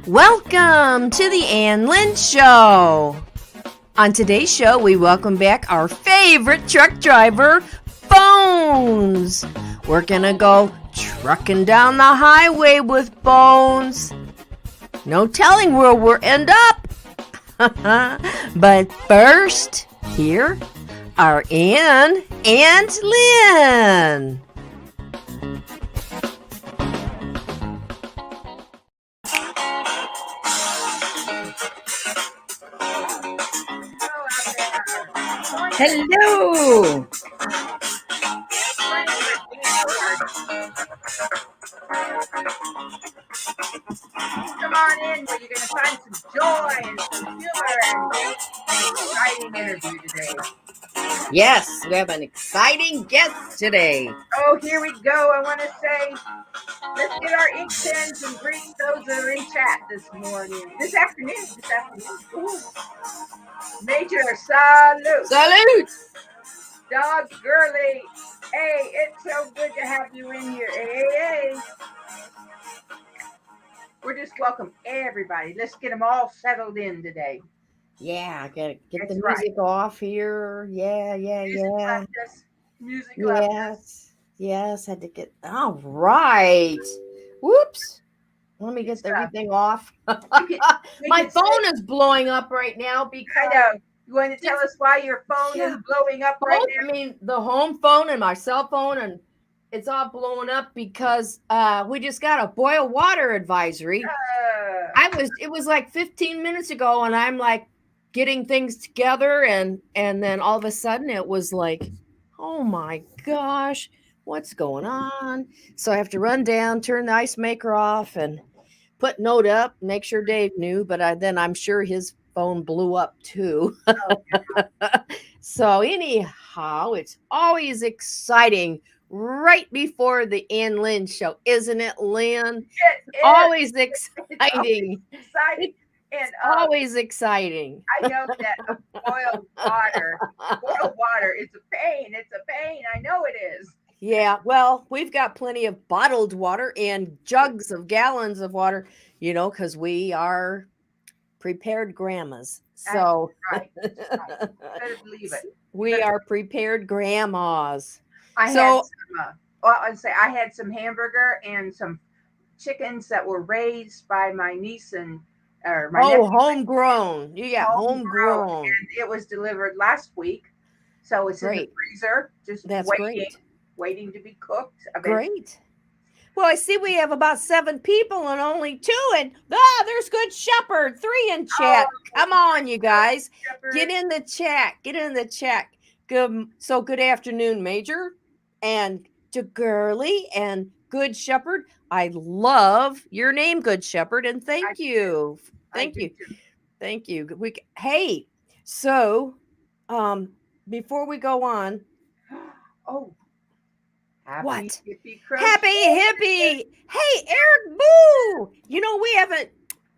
Welcome to the Ann Lynn Show. On today's show, we welcome back our favorite truck driver, Bones. We're gonna go trucking down the highway with Bones. No telling where we'll end up. But first, here are Ann and Lynn. Hello. Come on in where you're going to find some joy and some humor and an exciting interview today. Yes, we have an exciting guest today. Oh, here we go. I want to say, let's get our ink pens and greet those that are in chat this afternoon. Ooh. Major, salute. Salute! Dog Girly. Hey, it's so good to have you in here. Hey. We're just welcome everybody. Let's get them all settled in today. Yeah, gotta get That's the music off here. Yeah. Music practice. Yes, had to get, all right. Whoops. Let me get everything off. My phone is blowing up right now because. I know. You want to tell us why your phone is blowing up right now? I mean, the home phone and my cell phone, and it's all blowing up because we just got a boil water advisory. It was like 15 minutes ago, and I'm like getting things together, and then all of a sudden it was like, oh my gosh, what's going on? So I have to run down, turn the ice maker off, and put note up, make sure Dave knew, but then I'm sure his phone blew up too. So anyhow, it's always exciting right before the Ann Lynn Show, isn't it, Lynn? Always exciting. And always exciting. I know that boiled water is a pain. It's a pain. I know it is. Yeah, well, we've got plenty of bottled water and jugs of gallons of water, because we are prepared grandmas. So That's right. Better believe it. We are prepared grandmas. I had some hamburger and some chickens that were raised by my niece and my nephew. Homegrown. You got homegrown. And it was delivered last week. So it's in the freezer, just waiting to be cooked. Great. Well, I see we have about 7 people and only 2. And there's Good Shepherd, 3 in chat. Come on, you guys. Get in the chat. Good afternoon, Major, and to Girly and Good Shepherd. I love your name, Good Shepherd, and thank you. Thank you. So before we go on. Happy hippie. Hey, Eric Boo. We haven't.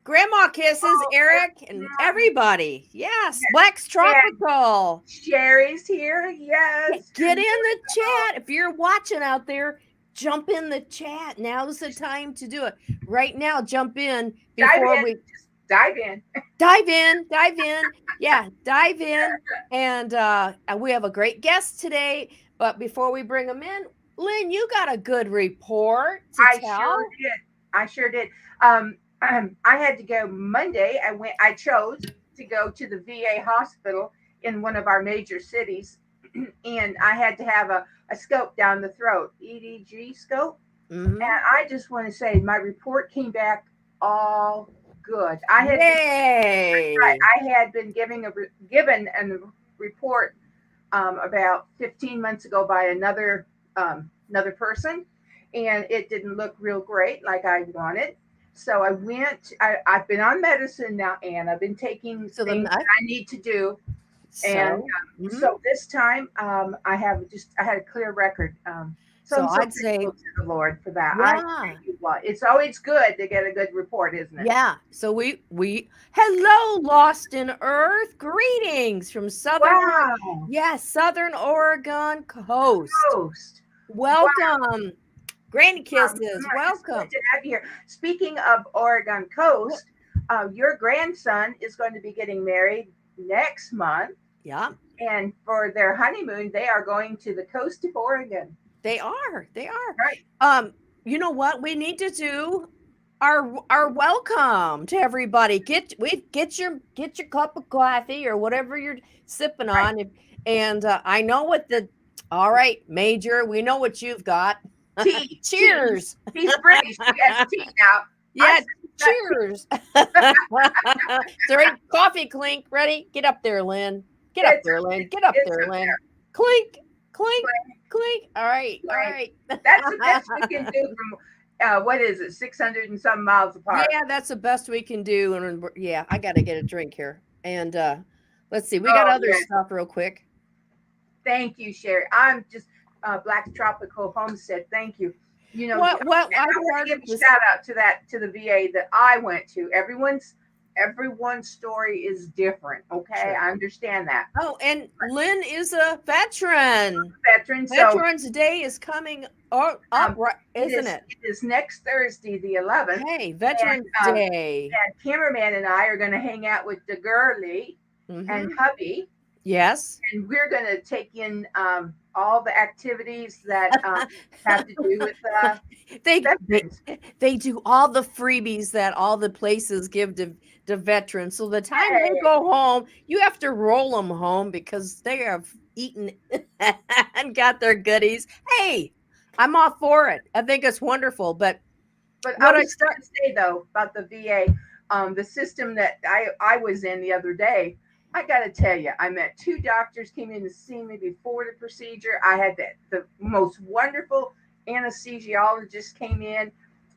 Grandma kisses, Eric, and everybody. Yes, Black's Tropical. Sherry's here. Yes. Get in the chat. If you're watching out there, jump in the chat. Now's the time to do it. Right now, jump in before we dive in. Dive in. Yeah, dive in. And we have a great guest today. But before we bring them in, Lynn, you got a good report to tell. I sure did. I had to go Monday. I chose to go to the VA hospital in one of our major cities, and I had to have a scope down the throat, EDG scope. Mm-hmm. And I just want to say my report came back all good. I had been given a report about 15 months ago by another person, and it didn't look real great like I wanted. So I've been on medicine now, and I've been taking things that I need to do. So this time I had a clear record. So I'd say to the Lord for that. Yeah. It's always good to get a good report, isn't it? Yeah. So we hello, Lost in Earth. Greetings from Southern Oregon coast. Welcome. Granny kisses. It's good Welcome. to have you here. Speaking of Oregon coast, your grandson is going to be getting married next month, Yeah, and for their honeymoon, they are going to the coast of Oregon. they are. They are. Right. You know what? We need to do our welcome to everybody. Get your cup of coffee or whatever you're sipping Right. on. And I know what the all right, Major, we know what you've got. Tea. Tea. Cheers. He's British. He has tea now. I Yeah, said he's got tea. cheers. Sorry, coffee clink. Ready? Get up there, Lynn. Get up It's there, Lynn. Get up it's there, up Lynn. there. Clink, clink, Plain, clink. All right, all plain. right. That's the best we can do from what is it, 600 and some miles apart. Yeah, that's the best we can do. And yeah, I got to get a drink here. And let's see, we got Oh other yes, stuff real quick. thank you, Sherry. I'm just Black Tropical Homestead. Thank you. You know, What I I want to give heard a was shout out to the VA that I went to. Everyone's story is different. Okay, sure. I understand that. Oh, and Lynn is a veteran. Veteran, so Veterans Day is coming up, um, right, isn't it? it is next Thursday, the 11th, Hey, and Veterans Day. cameraman and I are going to hang out with the girlie and Hmm. hubby, Yes. and we're going to take in all the activities that have to do with they, they veterans. they do all the freebies that all the places give to veterans. So the time they Hey, go home, you have to roll them home because they have eaten and got their goodies. Hey, I'm all for it. I think it's wonderful. But but I what I was start, going to say though about the VA, the system that I was in the other day. I got to tell you, I met two doctors came in to see me before the procedure. I had the most wonderful anesthesiologist came in,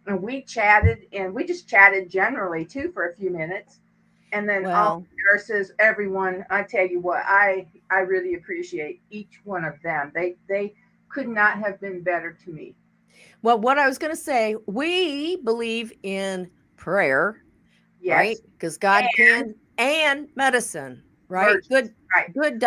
and we chatted, and we just chatted generally too for a few minutes, and then all well, the nurses, everyone. I tell you what, I really appreciate each one of them. They could not have been better to me. what I was going to say, we believe in prayer, right? Yes, Because God and can and medicine, right? emergency, right? Good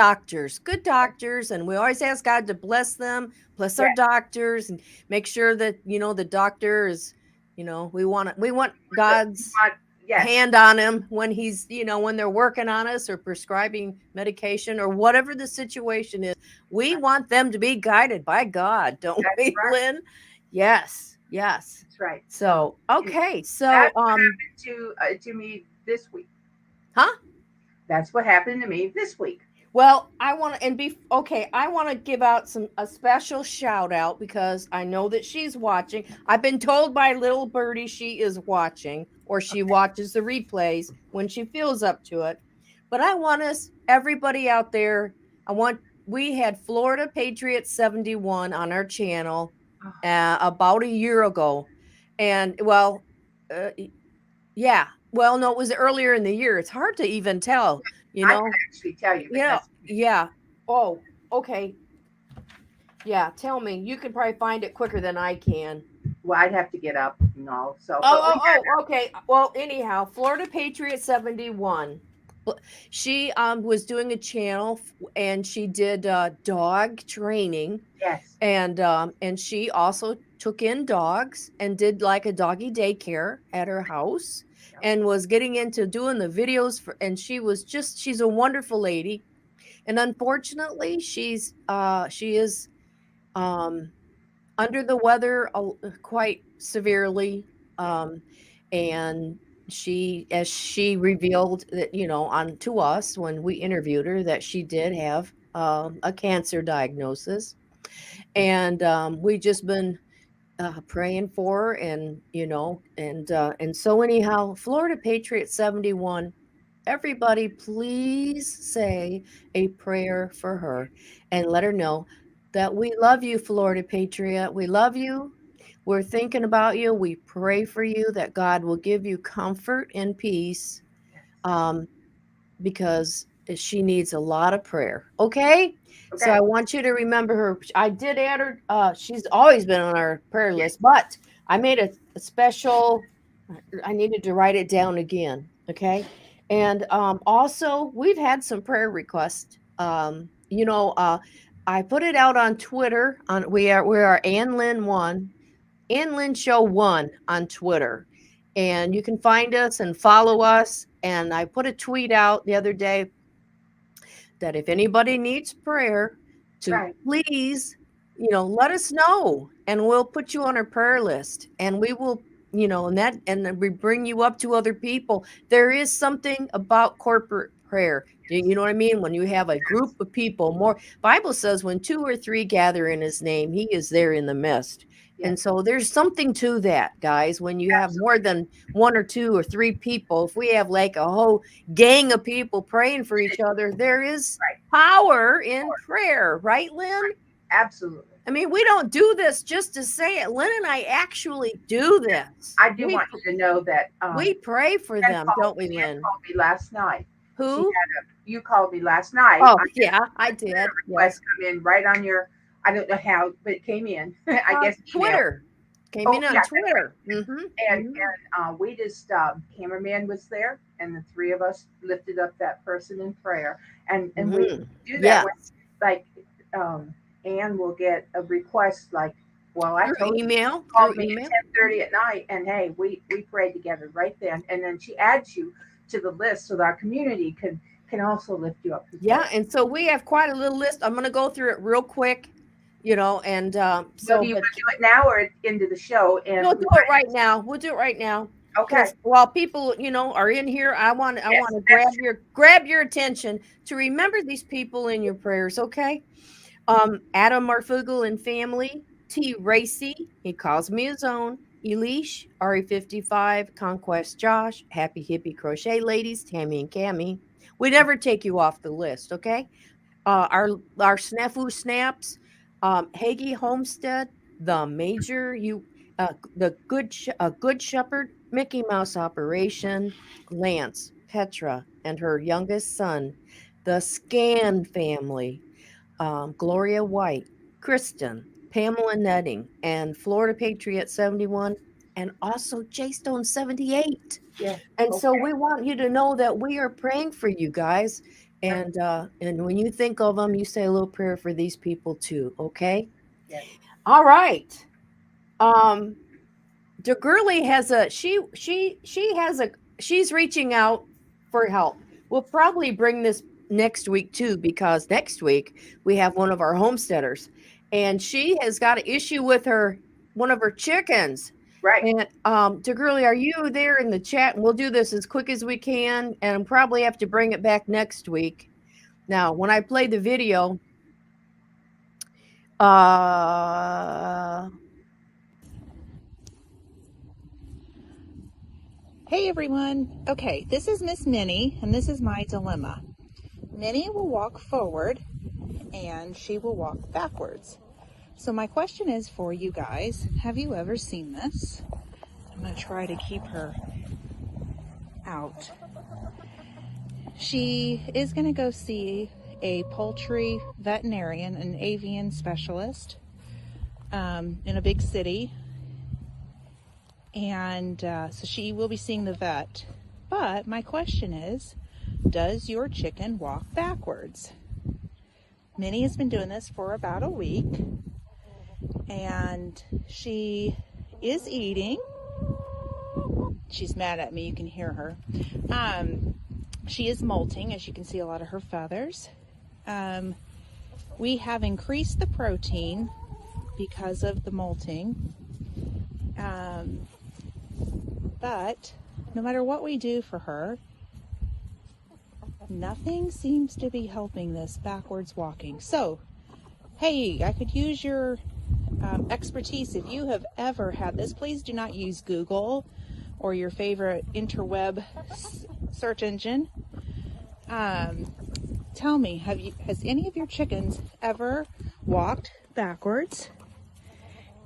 doctors, and we always ask God to bless them, bless our Yes, doctors, and make sure that the doctor is, we want you God's want yes, hand on him when he's when they're working on us or prescribing medication or whatever the situation is. We want them to be guided by God, don't that's we, right. Lynn? Yes, yes. That's right. So So you know, okay, so that's what happened to me this week. huh? That's what happened to me this week. Well, I want to and be okay. I want to give out a special shout out because I know that she's watching. I've been told by little birdie she is watching, or she watches the replays when she feels up to it. But I want us, everybody out there. I want We had Florida Patriots 71 on our channel Oh, about a year ago, and well, uh, yeah. Well, no, it was earlier in the year. It's hard to even tell. You I can know, actually tell you yeah, because yeah. Oh, okay. Yeah, tell me. You can probably find it quicker than I can. well, I'd have to get up and all. So, Oh, but we got okay. Well, anyhow, Florida Patriot 71. She was doing a channel and she did dog training, yes, and she also took in dogs and did like a doggy daycare at her house yep, and was getting into doing the videos and she's a wonderful lady. And unfortunately, she is um under the weather quite severely, um and as she revealed that on to us when we interviewed her that she did have a cancer diagnosis. And we just been praying for her, and and so anyhow, Florida Patriot 71, everybody please say a prayer for her and let her know that we love you, Florida Patriot. We love you. We're thinking about you. We pray for you that God will give you comfort and peace, yes. um, because she needs a lot of prayer. Okay? So I Okay, want you to remember her. I did add her. She's always been on our prayer yes, list, but I made a special. I needed to write it down again. Okay. And also, we've had some prayer requests. I put it out on Twitter. We are Ann Lynn Ann Lynn Show 1 on Twitter. And you can find us and follow us. And I put a tweet out the other day that if anybody needs prayer, to Right. please, let us know and we'll put you on our prayer list and we will, and then we bring you up to other people. There is something about corporate prayer. You know what I mean? When you have a group of people, more Bible says when 2 or 3 gather in his name, he is there in the midst. And Yes. so there's something to that, guys. When you have more than 1 or 2 or 3 people, if we have like a whole gang of people praying for each other, there is Right. power in prayer, right, Lynn? Right. Absolutely. I mean, we don't do this just to say it. Lynn and I actually do this. I do want you to know that we pray for them, don't we, Lynn? You called me last night. Who? You called me last night. Oh, yeah, I did. Request come in right on your. I don't know how, but it came in. I guess Twitter. Came in on Twitter. Mm-hmm. And we just cameraman was there, and the 3 of us lifted up that person in prayer, and we do that. Yes. Like Ann will get a request like, well, I told email. You called me at 10:30 at night, and hey, we prayed together right then, and then she adds you to the list so that our community can also lift you up. Yeah, and so we have quite a little list. I'm going to go through it real quick. And so do you want to do it now or into the show? And we'll do it right now. We'll do it right now. Okay. While people, are in here, I want to grab your attention to remember these people in your prayers. Okay. Adam Marfugel and family, T. Racy, he calls me his own. Elish, RE55, Conquest Josh, Happy Hippie Crochet Ladies, Tammy and Cammy. We never take you off the list. Okay. Our Snafu Snaps. Hagee Homestead, the Major, the Good Shepherd, Mickey Mouse Operation, Lance, Petra, and her youngest son, the Scan family, Gloria White, Kristen, Pamela Netting, and Florida Patriot 71, and also J Stone 78. Yeah. And so we want you to know that we are praying for you guys. And when you think of them, you say a little prayer for these people too. Okay. Yes. All right. The girlie has she's reaching out for help. We'll probably bring this next week too, because next week we have one of our homesteaders, and she has got an issue with one of her chickens. Right. And girlie, are you there in the chat? And we'll do this as quick as we can, and probably have to bring it back next week. Now, when I play the video, Hey everyone. Okay, this is Miss Minnie, and this is my dilemma. Minnie will walk forward, and she will walk backwards. So my question is for you guys, have you ever seen this? I'm going to try to keep her out. She is going to go see a poultry veterinarian, an avian specialist, in a big city. And so she will be seeing the vet. But my question is, does your chicken walk backwards? Minnie has been doing this for about a week. And she is eating. She's mad at me. You can hear her. She is molting, as you can see a lot of her feathers. We have increased the protein because of the molting. But no matter what we do for her, nothing seems to be helping this backwards walking. So, hey, I could use your expertise. If you have ever had this, please do not use Google or your favorite interweb search engine. Tell me, has any of your chickens ever walked backwards?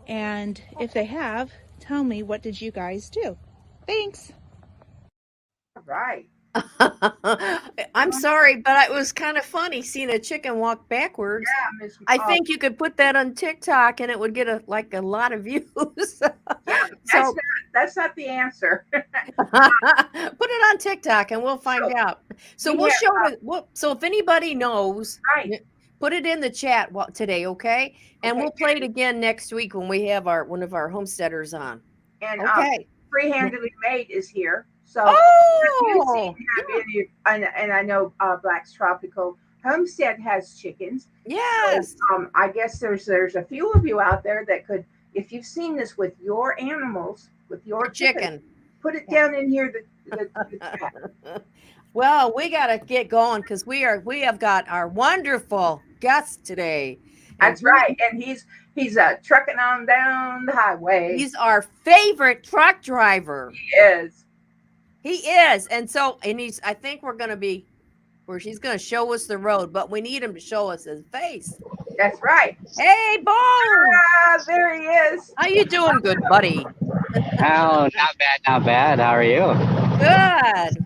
And if they have, tell me, what did you guys do? Thanks. All right. I'm sorry, but it was kind of funny seeing a chicken walk backwards. Yeah, I think you could put that on TikTok and it would get a lot of views. Yeah, that's not the answer. Put it on TikTok and we'll find out. So we'll show it. So if anybody knows, right, Put it in the chat today, okay? And we'll play it again next week when we have one of our homesteaders on. And okay. Free-Handedly Made is here. So oh, and I know Black's Tropical Homestead has chickens. Yes. So, I guess there's a few of you out there that could, if you've seen this with your animals, with your chicken, put it down in here. The chat. Well, we got to get going because we have got our wonderful guest today. That's right, and he's trucking on down the highway. He's our favorite truck driver. He is, and he's. I think we're going to be where she's going to show us the road, but we need him to show us his face. That's right. Hey, Bones! There he is. How you doing, good buddy? Oh, not bad. How are you? Good.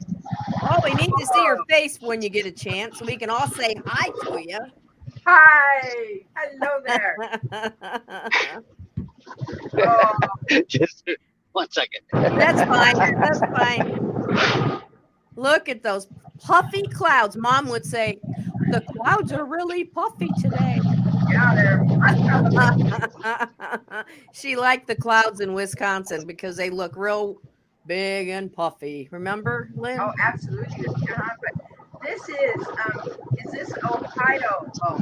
Oh, we need to see your face when you get a chance so we can all say hi to you. Hi. Hello there. Just 1 second. That's fine. Look at those puffy clouds. Mom would say, the clouds are really puffy today. Yeah, they're. She liked the clouds in Wisconsin because they look real big and puffy. Remember, Lynn? Oh, absolutely. But this is this Ohio? Oh.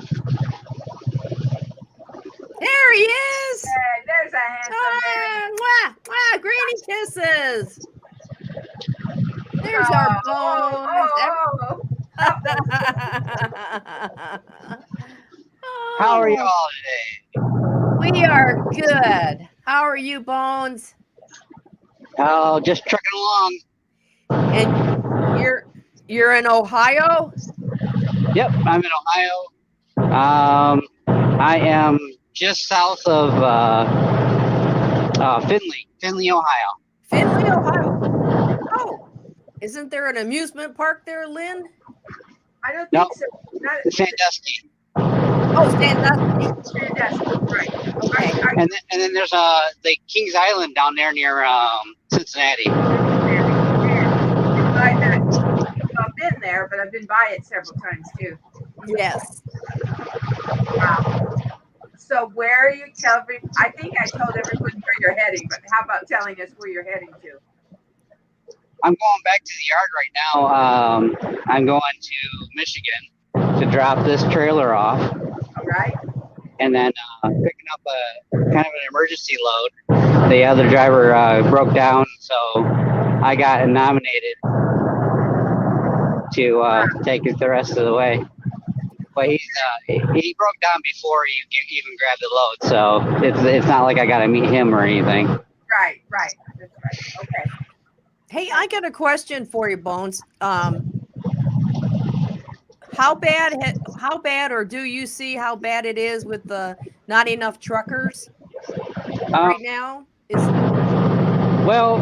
There he is. Hey, there's a handsome man. Mwah, granny kisses. There's our Bones. How are you all today? We are good. How are you, Bones? Oh, just trucking along. And you're in Ohio? Yep, I'm in Ohio. I am just south of Findlay, Ohio. Findlay, Ohio. Oh, isn't there an amusement park there, Lynn? I don't think so. Sandusky. Oh, Sandusky. Sandusky, right. Okay. And then there's the Kings Island down there near Cincinnati. I've been there, but I've been by it several times too. Yes. Wow. So where are you telling? I think I told everyone where you're heading, but how about telling us where you're heading to? I'm going back to the yard right now. I'm going to Michigan to drop this trailer off. All right. And then picking up a kind of an emergency load. The other driver broke down, so I got nominated to take it the rest of the way. But he broke down before he even grabbed the load, so it's not like I got to meet him or anything. Right. That's right. Okay. Hey, I got a question for you, Bones. How bad, or do you see how bad it is with the not enough truckers right now? Well,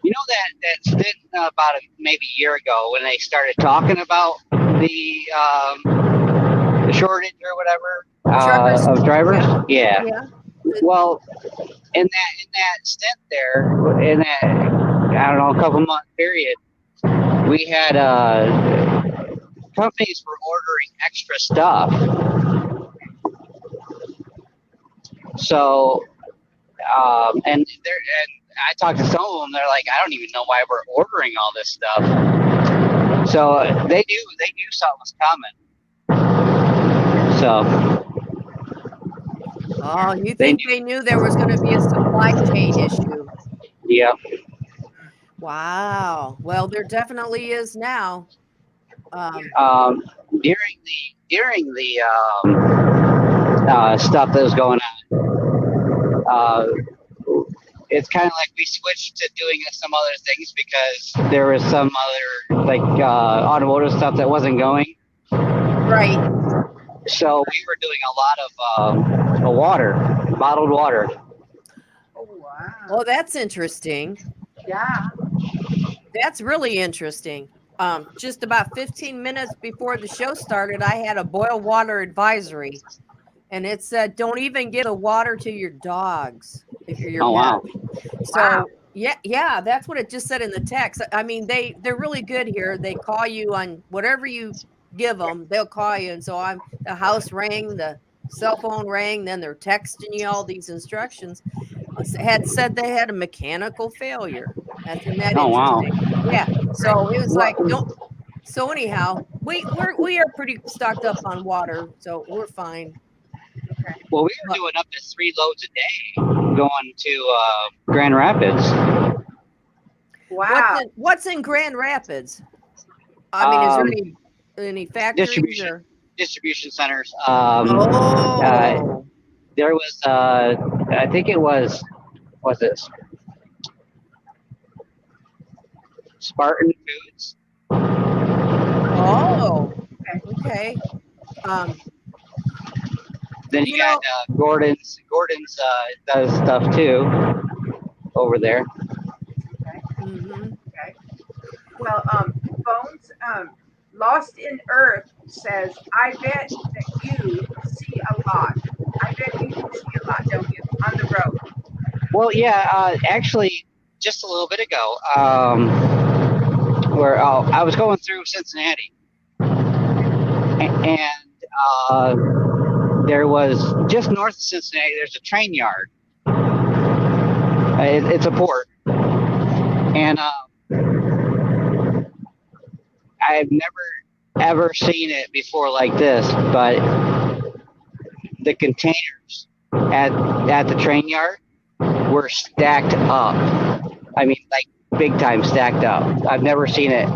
you know that stint about maybe a year ago when they started talking about the shortage or whatever of drivers. Yeah. Well, in that stint there, in that I don't know, a couple month period, we had companies were ordering extra stuff. So, and I talked to some of them. They're like, I don't even know why we're ordering all this stuff. So they knew something was coming. So. Oh, you think they knew there was going to be a supply chain issue? Yeah. Wow. Well, there definitely is now. During the stuff that was going on, it's kind of like we switched to doing some other things because there was some other automotive stuff that wasn't going. Right. So we were doing a lot of water, bottled water. Oh wow. Well, that's interesting. Yeah. That's really interesting. Just about 15 minutes before the show started, I had a boil water advisory, and it said, "Don't even give the water to your dogs if you're your pet." Wow. So yeah, that's what it just said in the text. I mean, they're really good here. They call you on whatever you give them, they'll call you. And so the house rang, the cell phone rang, then they're texting you all these instructions. Had said they had a mechanical failure. Isn't that Oh wow. interesting? Yeah. So it was What? like, don't. So anyhow, we are pretty stocked up on water, so we're fine. Well, we were doing up to 3 loads a day going to Grand Rapids. Wow. What's in Grand Rapids? I mean, is there any factories or distribution centers? oh. There was, I think it was this Spartan Foods. Oh, okay. Then you got Gordon's. Gordon's does stuff too over there. Okay. Mm-hmm. Okay. Well, Bones, Lost in Earth says, I bet that you see a lot. I bet you do see a lot, don't you, on the road? Well, yeah, actually, just a little bit ago, where I was going through Cincinnati, and there was just north of Cincinnati. There's a train yard. It's a port, and I've never ever seen it before like this. But the containers at the train yard were stacked up. I mean, like big time stacked up. I've never seen it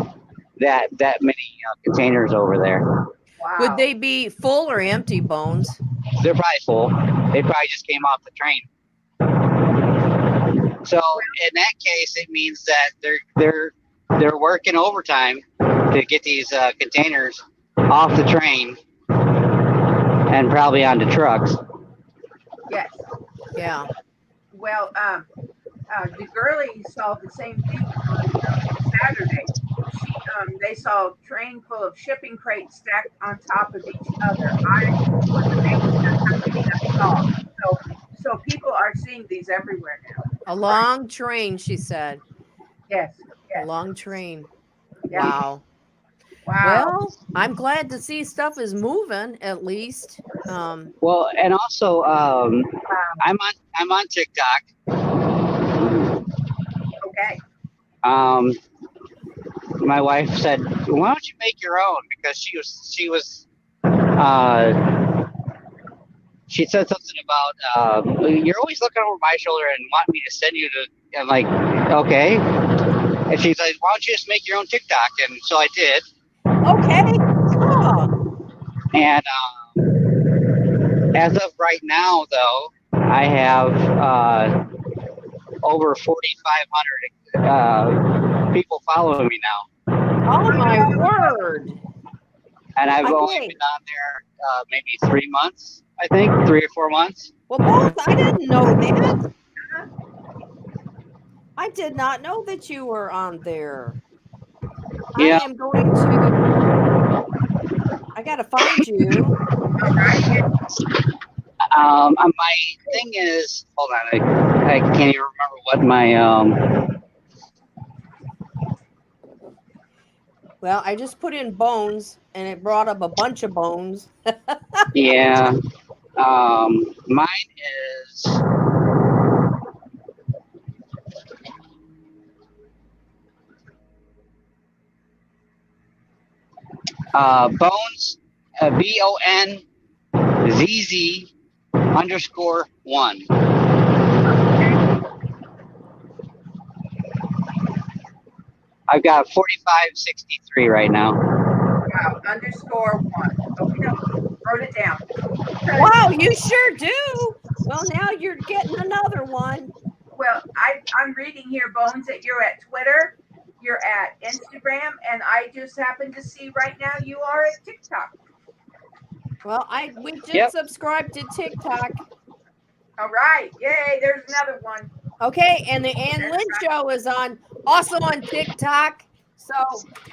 that many containers over there. Wow. Would they be full or empty, Bones? They're probably full. They probably just came off the train. So in that case, it means that they're working overtime to get these containers off the train and probably onto trucks. Yes. Yeah. Well, the girlie saw the same thing on Saturday. They saw a train full of shipping crates stacked on top of each other. I wasn't able to saw. So people are seeing these everywhere now. A long train, she said. Yes. A long train. Yeah. Wow. Well, I'm glad to see stuff is moving at least. Well, and also, I'm on TikTok. Okay. My wife said, "Why don't you make your own?" Because she said something about you're always looking over my shoulder and want me to send you to. I'm like, okay. And she's like, "Why don't you just make your own TikTok?" And so I did. Okay. Cool. And as of right now, though, I have over 4,500 people following me now. Oh my word! And I've only been on there maybe 3 months, I think, 3 or 4 months. Well, both. I didn't know that. I did not know that you were on there. Yeah. I am going to. I gotta find you. My thing is, hold on, I can't even remember what my Well, I just put in Bones, and it brought up a bunch of bones. yeah. Mine is Bones, BONZZ_1. I've got 4563 right now. Wow, _1. Okay, wrote it down. Wow, you sure do. Well, now you're getting another one. Well, I'm reading here, Bones, that you're at Twitter, you're at Instagram, and I just happened to see right now you are at TikTok. Well, we just subscribed to TikTok. All right, yay! There's another one. Okay, and the Ann Lynn Show is also on TikTok. So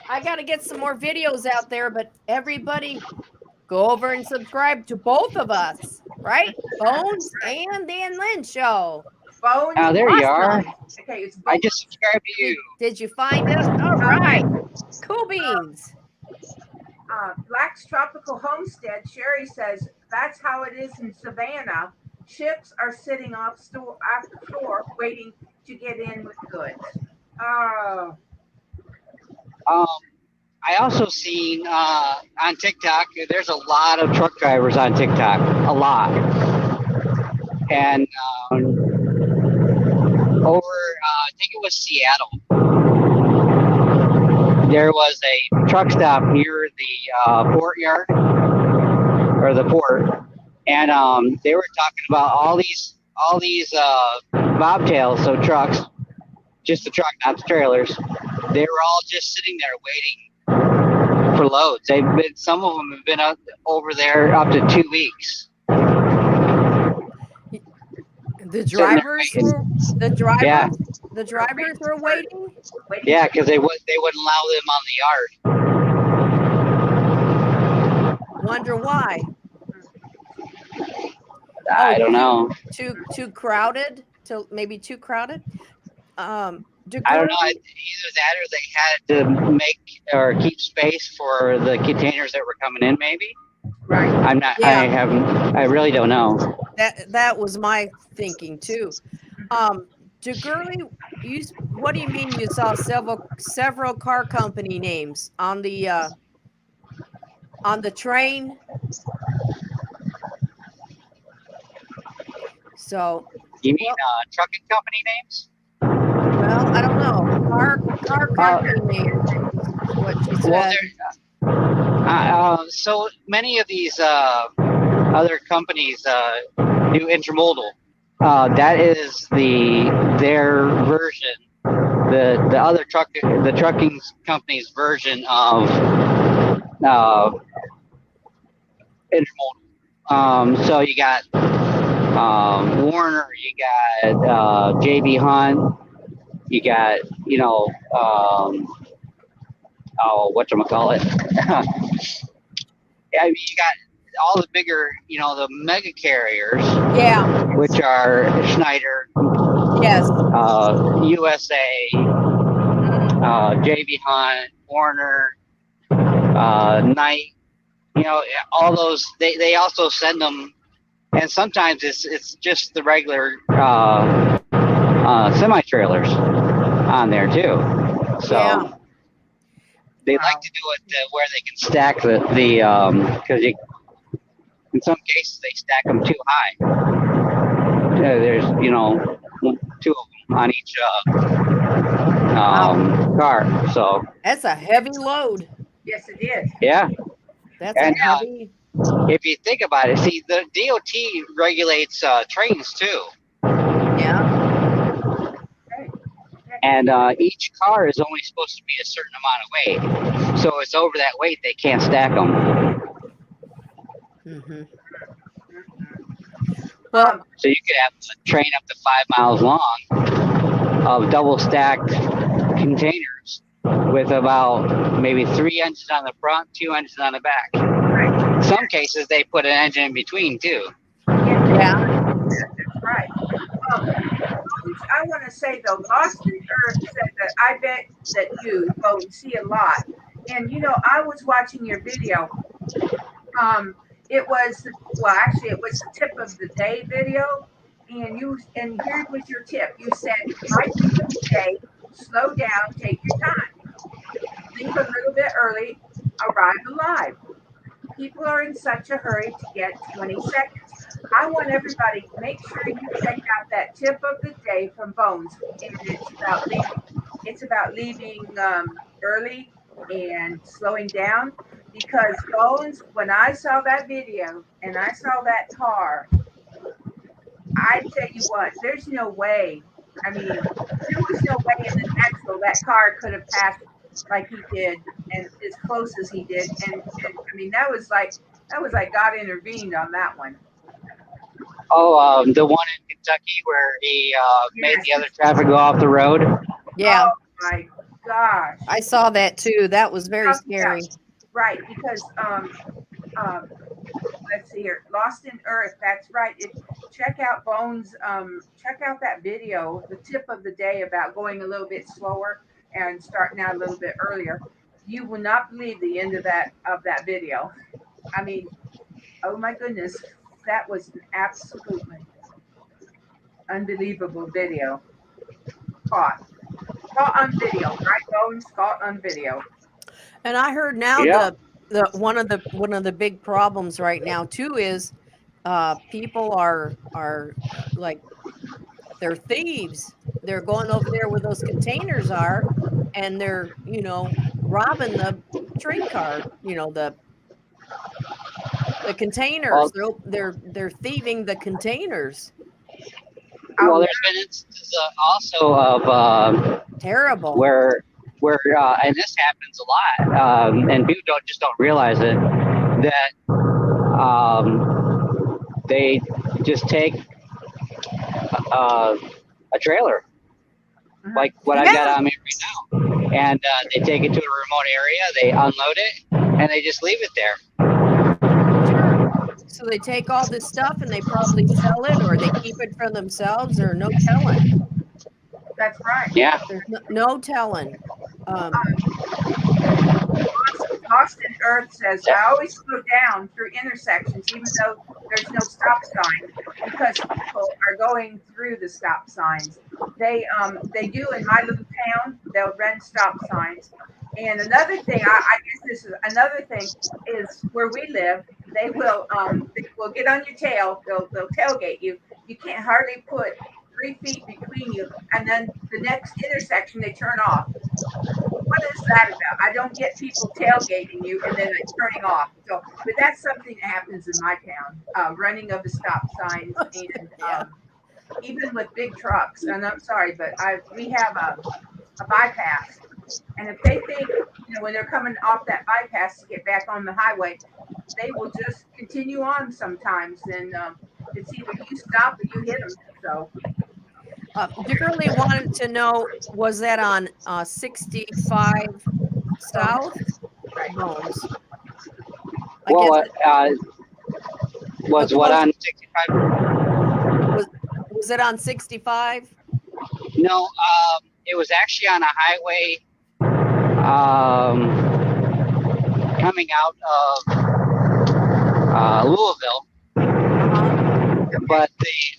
I got to get some more videos out there. But everybody, go over and subscribe to both of us, right? Bones and the Ann Lynn Show. Bones. Oh, there you are. Okay, it's Bones. I just subscribed to you. Did you find us? All right. Cool beans. Black's Tropical Homestead, Sherry says that's how it is in Savannah. Ships are sitting off the shore waiting to get in with goods. Oh, Um, I also seen on TikTok. There's a lot of truck drivers on TikTok, a lot, and over I think it was Seattle. There was a truck stop near the port yard or the port, and they were talking about all these bobtails, so trucks, just the truck, not the trailers. They were all just sitting there waiting for loads. Some of them have been over there up to 2 weeks. The drivers were Yeah. The drivers were waiting. Yeah, because they wouldn't allow them on the yard. Wonder why? I don't know. Too crowded. Maybe too crowded. I don't know. Either that, or they had to make or keep space for the containers that were coming in. Maybe. right. I'm not. Yeah. I really don't know. That was my thinking too. Gurley, what do you mean you saw several car company names on the train? So You mean trucking company names? Well, I don't know. Car company names is what she said. So many of these other companies do intermodal. That is their version, the trucking company's version of intermodal. So you got Warner, you got JB Hunt, you got whatchamacallit. I mean, you got all the bigger, the mega carriers. Yeah. Which are Schneider, yes, USA, JB Hunt, Warner, Knight. All those. They also send them, and sometimes it's just the regular semi trailers on there too. So they like to do it where they can stack the because in some cases they stack them too high. There's 2 of them on each car. So that's a heavy load. Yes, it is. Yeah. That's heavy. If you think about it, see, the DOT regulates trains too. Yeah. And each car is only supposed to be a certain amount of weight. So it's over that weight, they can't stack them. Mm-hmm. Well, so you could have a train up to 5 miles long of double stacked containers with about maybe 3 engines on the front, 2 engines on the back. Right. In some cases, they put an engine in between too. Yeah, that's right. I want to say though, Lost in Earth said that I bet that you go and see a lot. And I was watching your video. It was it was the tip of the day video, and here was your tip. You said, "My tip of the day: slow down, take your time, leave a little bit early, arrive alive. People are in such a hurry to get 20 seconds." I want everybody to make sure you check out that tip of the day from Bones, and it's about leaving early and slowing down. Because Bones, when I saw that video and I saw that car, I tell you what, there's no way. I mean, there was no way in the natural that car could have passed like he did and as close as he did. And I mean, that was like God intervened on that one. Oh, the one in Kentucky where he made the other traffic go off the road? Yeah. Oh my gosh. I saw that too. That was very scary. Yeah. Right, because let's see here, Lost in Earth. That's right. Check out Bones. Check out that video, the tip of the day about going a little bit slower and starting out a little bit earlier. You will not believe the end of that video. I mean, oh my goodness, that was an absolutely unbelievable video. Caught on video, right, Bones? Caught on video. And I heard now the one of the big problems right now too is people are like they're thieves. They're going over there where those containers are, and they're robbing the train car. The containers. Well, They're thieving the containers. well, there's been instances also of Terrible. where and this happens a lot, and people don't realize it, that they just take a trailer like what I've got on me right now, and they take it to a remote area, they unload it, and they just leave it there. So they take all this stuff and they probably sell it, or they keep it for themselves, or no telling. That's right. Yeah. There's no telling. Austin Earth says, I always slow down through intersections, even though there's no stop sign, because people are going through the stop signs. They do in my little town. They'll rent stop signs. And another thing, I guess this is another thing, is where we live, they will get on your tail. They'll tailgate you. You can't hardly put 3 feet between you, and then the next intersection they turn off. What is that about? I don't get people tailgating you and then turning off. So, but that's something that happens in my town. Running of the stop signs, and even with big trucks. And I'm sorry, but we have a bypass, and if they think when they're coming off that bypass to get back on the highway, they will just continue on sometimes, and it's either you stop or you hit them. So. Dickerly wanted to know, was that on 65 South? Bones. Well, was what on 65? Was it on 65? No, it was actually on a highway coming out of Louisville, but the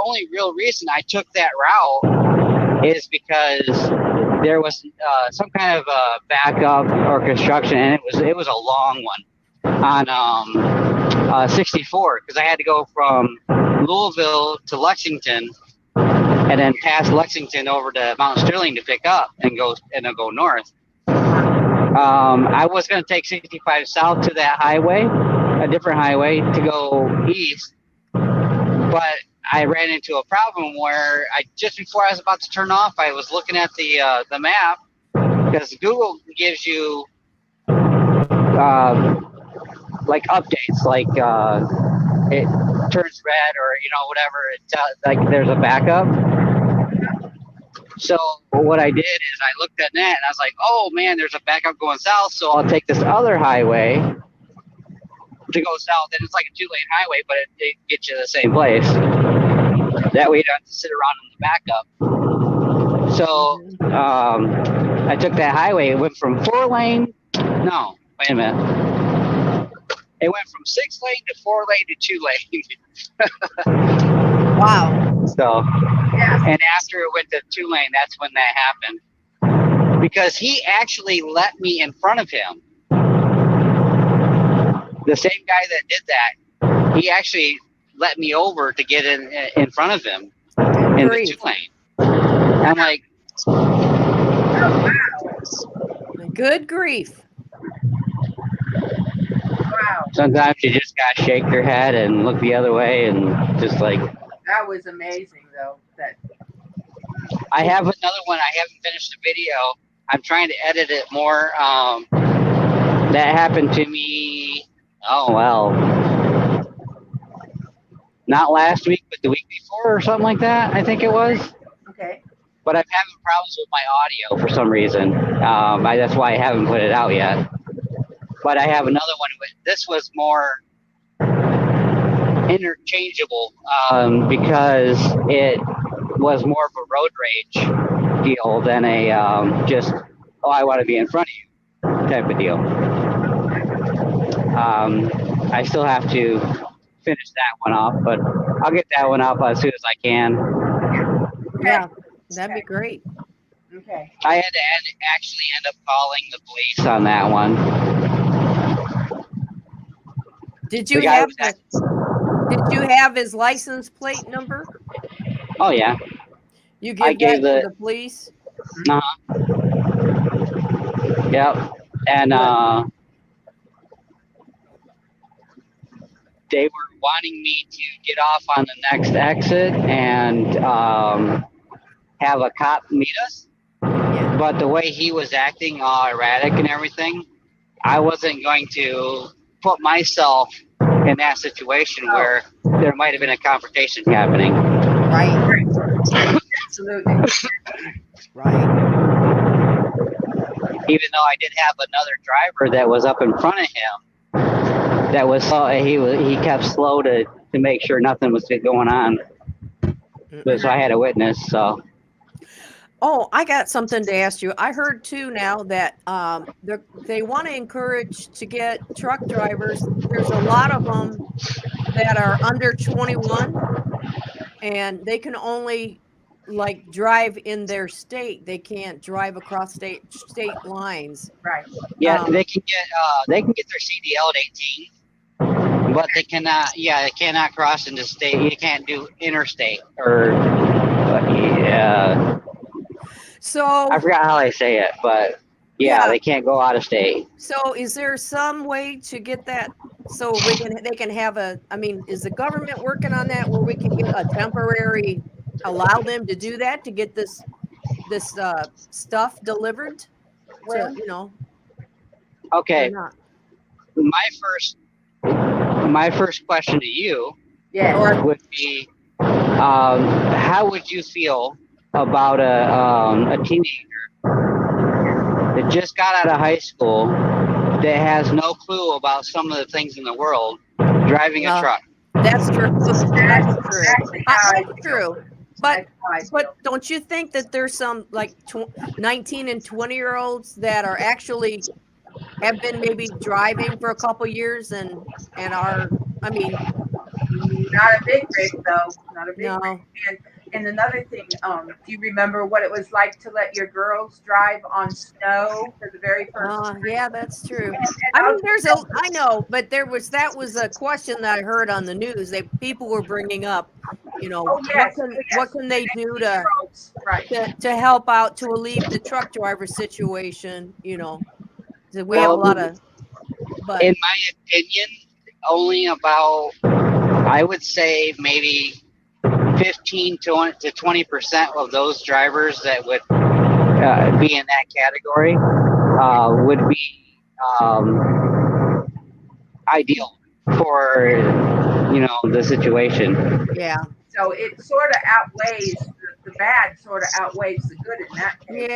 only real reason I took that route is because there was some kind of backup or construction, and it was a long one on 64, because I had to go from Louisville to Lexington, and then past Lexington over to Mount Sterling to pick up and then go north. I was going to take 65 south to that highway, a different highway, to go east. But I ran into a problem where just before I was about to turn off, I was looking at the map, because Google gives you like updates, like it turns red or whatever. It's like there's a backup. So what I did is I looked at that and I was like, oh man, there's a backup going south. So I'll take this other highway to go south, and it's like a 2-lane highway, but it gets you to the same place. That way you don't have to sit around in the backup. So I took that highway. It went from 4-lane. No, wait a minute. It went from 6-lane to 4-lane to 2-lane. Wow. So, and after it went to 2-lane, that's when that happened. Because he actually let me in front of him. The same guy that did that, he actually let me over to get in front of him in the 2-lane. I'm like, good grief. Wow. Sometimes you just gotta shake your head and look the other way and just like. That was amazing, though. I have another one. I haven't finished the video. I'm trying to edit it more. That happened to me. Oh, well, not last week, but the week before or something like that, I think it was. Okay. But I'm having problems with my audio for some reason. That's why I haven't put it out yet. But I have another one. This was more interchangeable because it was more of a road rage deal than a just, oh, I want to be in front of you type of deal. I still have to finish that one off, but I'll get that one up as soon as I can. Yeah, that'd be great. Okay. I had to actually end up calling the police on that one. Did you have his license plate number? Oh yeah. You give that to the police? Yep. And they were wanting me to get off on the next exit and have a cop meet us. Yeah. But the way he was acting all erratic and everything, I wasn't going to put myself in that situation where there might have been a confrontation happening. Right. Absolutely. Right. Even though I did have another driver that was up in front of him, that was he kept slow to make sure nothing was going on. So I had a witness. So. Oh, I got something to ask you. I heard too now that they want to encourage to get truck drivers. There's a lot of them that are under 21, and they can only drive in their state. They can't drive across state lines. Right. Yeah, they can get their CDL at 18, but they cannot. Yeah, they cannot cross into state. You can't do interstate or. So I forgot how they say it, but yeah, they can't go out of state. So is there some way to get that so they can have is the government working on that where we can get a temporary allow them to do that to get this stuff delivered? Well, okay. My first question to you would be, how would you feel about a teenager that just got out of high school that has no clue about some of the things in the world driving a truck? That's true. That's Exactly That's true. But don't you think that there's some 19 and 20-year-olds that are actually have been maybe driving for a couple years and are not a big rig though. Not a big rig. And another thing, do you remember what it was like to let your girls drive on snow for the very first time? Yeah, that's true. I know, but that was a question that I heard on the news that people were bringing up, what can they do to help out, to alleviate the truck driver situation, So we have a lot of, but in my opinion, only about, I would say maybe 15 to 20% of those drivers that would be in that category would be ideal for the situation. Yeah. So it sort of outweighs the bad, sort of outweighs the good in that case.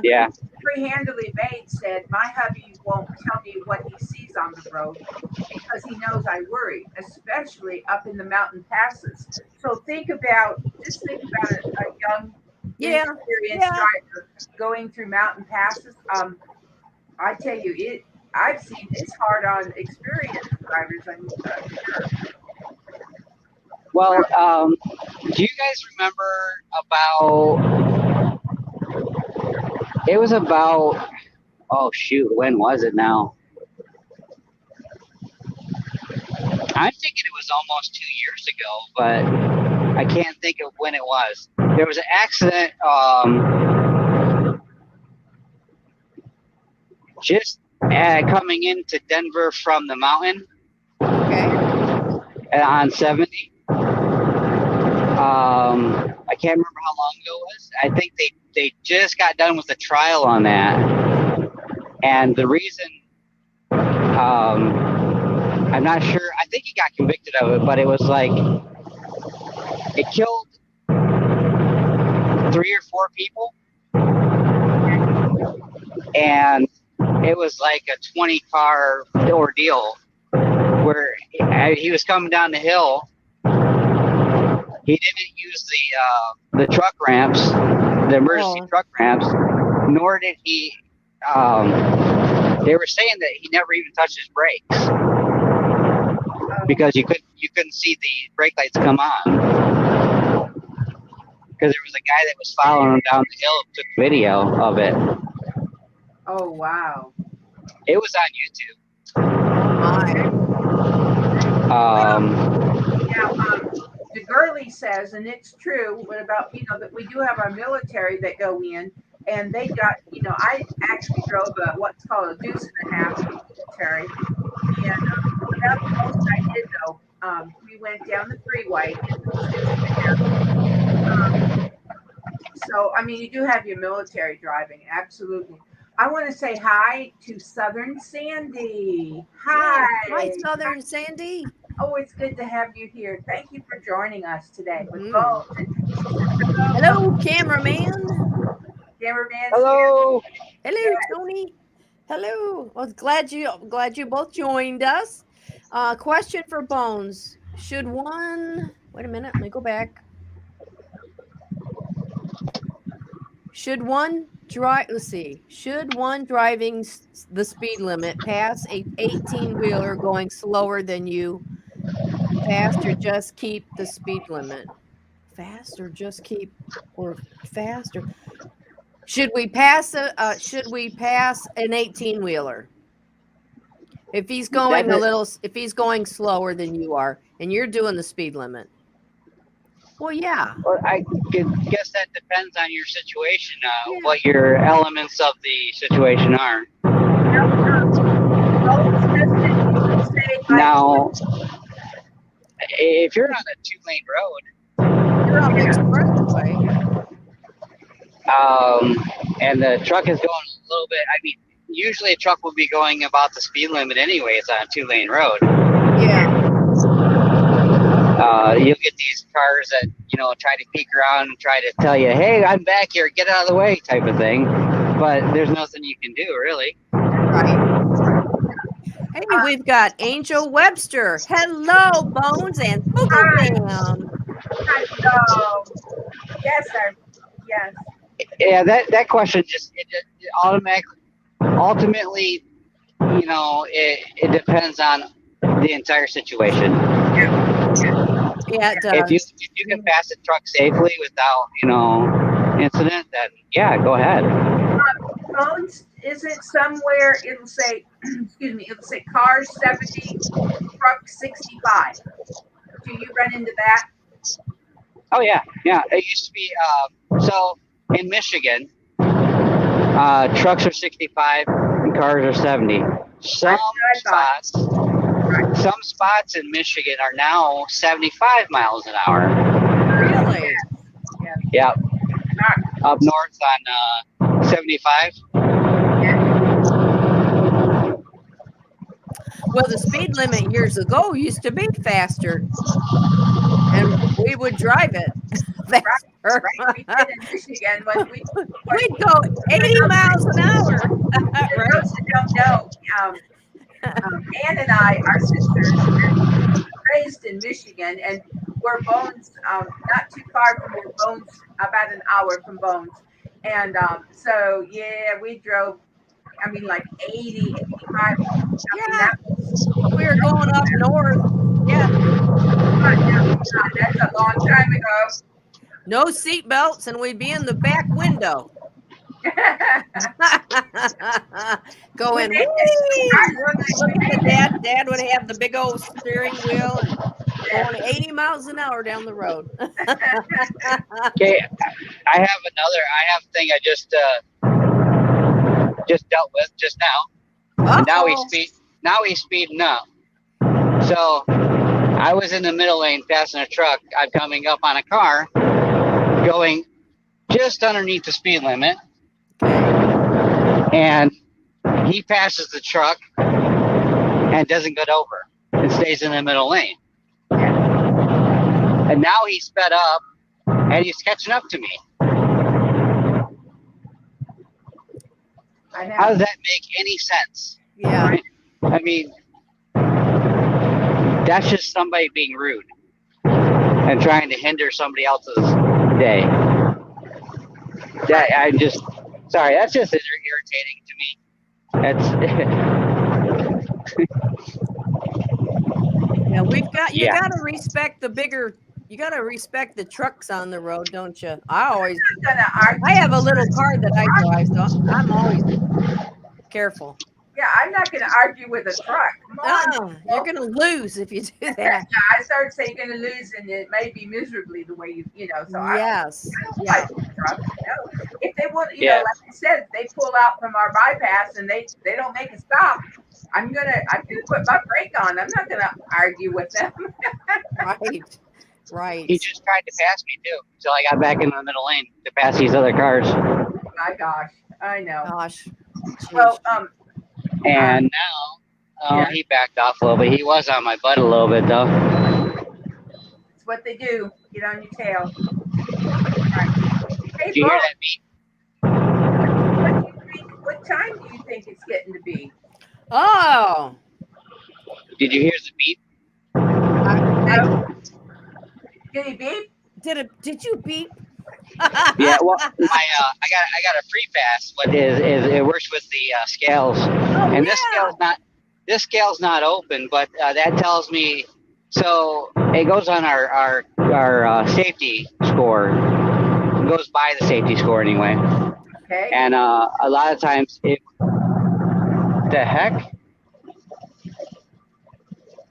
Yeah. Free Handily Made said, my hubby won't tell me what he sees on the road because he knows I worry, especially up in the mountain passes. So think about a young, inexperienced driver going through mountain passes. I tell you, I've seen it's hard on experienced drivers. I'm sure. Well, do you guys remember it was about, oh shoot, when was it now? I'm thinking it was almost 2 years ago, but I can't think of when it was. There was an accident just coming into Denver from the mountain on 70. I can't remember how long ago it was. I think they just got done with the trial on that, and the reason I'm not sure. I think he got convicted of it, but it was it killed 3 or 4 people, and it was like a 20-car ordeal where he was coming down the hill. he didn't use the truck ramps, the emergency truck ramps, nor did he. They were saying that he never even touched his brakes because you couldn't see the brake lights come on because there was a guy that was following him down the hill and took video of it. Oh wow! It was on YouTube. The girlie says, and it's true. What about that we do have our military that go in, and they got I actually drove what's called a deuce and a half military, and that's the most I did though. We went down the freeway. So I mean, you do have your military driving, absolutely. I want to say hi to Southern Sandy. Hi. Hi, Southern Sandy. Oh, it's good to have you here. Thank you for joining us today. Hello, cameraman. Cameraman. Hello. Hello, yes. Tony. Hello. Well, glad you both joined us. Question for Bones. Should one? Wait a minute. Let me go back. Should one driving the speed limit pass a 18-wheeler going slower than you? Fast or just keep the speed limit? Fast or just keep or faster? Should we pass an 18-wheeler? If he's going if he's going slower than you are and you're doing the speed limit? Well, yeah. Well, I guess that depends on your situation, what your elements of the situation are. Now, if you're on a 2-lane road, you're on the expressway, and the truck is going a little bit, I mean, usually a truck will be going about the speed limit anyway. It's on a 2-lane road. Yeah. You'll get these cars that, try to peek around and try to tell you, hey, I'm back here, get out of the way type of thing. But there's nothing you can do, really. Right. Hey, we've got Angel Webster. Hello, Bones and Boogerman. Hello. Yes, sir. Yes. Yeah, that question just ultimately, it depends on the entire situation. Yeah, it does. If you can pass the truck safely without, incident, then yeah, go ahead. Bones, isn't somewhere it'll say, it'll say cars 70, truck 65. Do you run into that? Oh yeah. It used to be so in Michigan, trucks are 65 and cars are 70. Some spots in Michigan are now 75 miles an hour. Really? Yeah. Up north on 75. Well, the speed limit years ago used to be faster, and we would drive it faster. Right. We did in Michigan when we'd go 80 miles an hour. Right? Those who don't know, Ann and I, our sisters, were raised in Michigan, and we're Bones, not too far from where Bones, about an hour from Bones. And so, yeah, we drove, like 80, 85. We were going up north. Yeah. That's a long time ago. No seat belts, and we'd be in the back window. Going, looking at Dad. Dad would have the big old steering wheel and going 80 miles an hour down the road. Okay, I have a thing I just dealt with just now. And now he's speeding up. So I was in the middle lane passing a truck. I'm coming up on a car going just underneath the speed limit. And he passes the truck and doesn't get over and stays in the middle lane. And now he's sped up and he's catching up to me. How does that make any sense? Yeah. Right? I mean, that's just somebody being rude. and trying to hinder somebody else's day. I'm just sorry. That's just irritating to me. That's Yeah, you gotta respect the bigger. You gotta respect the trucks on the road, don't you? I have a little car that I drive, so I'm always careful. Yeah, I'm not going to argue with a truck. Come on. You're going to lose if you do that. Yeah, I started saying you're going to lose, and it may be miserably the way you know. So yes, I don't like trucks. If they want, you know, like I said, if they pull out from our bypass and they don't make a stop, I'm gonna put my brake on. I'm not gonna argue with them. Right. He just tried to pass me too, until I got back in the middle lane to pass these other cars. My gosh, I know. Gosh. Well, and now, he backed off a little bit. He was on my butt a little bit though. It's what they do. Get on your tail. Hey, did you hear that beep? What time do you think it's getting to be? Oh. Did you hear the beep? Did he beep? Did you beep? Yeah, well, I got a free pass. What is it works with the scales, and this scale's not open, but that tells me. So it goes on our safety score. It goes by the safety score anyway. Okay. And a lot of times the heck?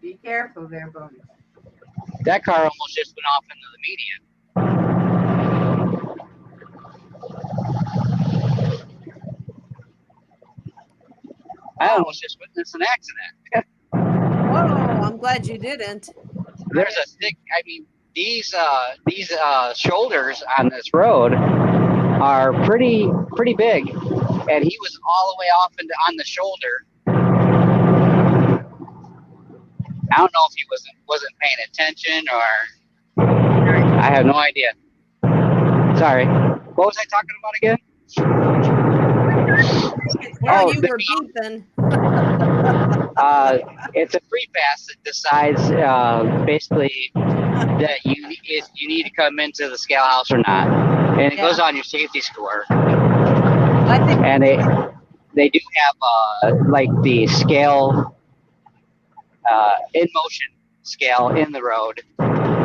Be careful there, Bonus. That car almost just went off into the median. I almost just witnessed an accident. Whoa, I'm glad you didn't. There's a thick, these shoulders on this road are pretty big, and he was all the way off on the shoulder. I don't know if he wasn't paying attention or I have no idea. Sorry. What was I talking about again? Well, you were beeping. It's a free pass that decides basically that you need to come into the scale house or not, and it goes on your safety score. And they do have like the scale in motion scale in the road,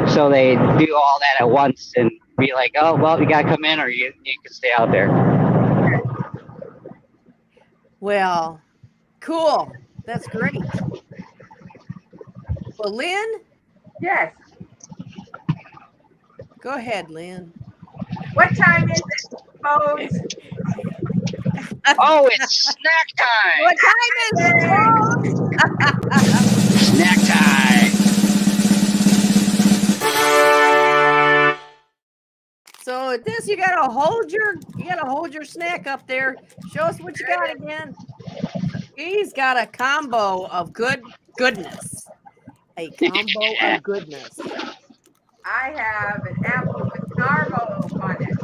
so they do all that at once and be like, oh well, you gotta come in or you can stay out there. Well, cool. That's great. Well, Lynn? Yes. Go ahead, Lynn. What time is it, folks? Oh, it's snack time. What time is it, folks? Snack time. So at this, you gotta hold your snack up there. Show us what you got again. He's got a combo of goodness. A combo of goodness. I have an apple with caramel on it.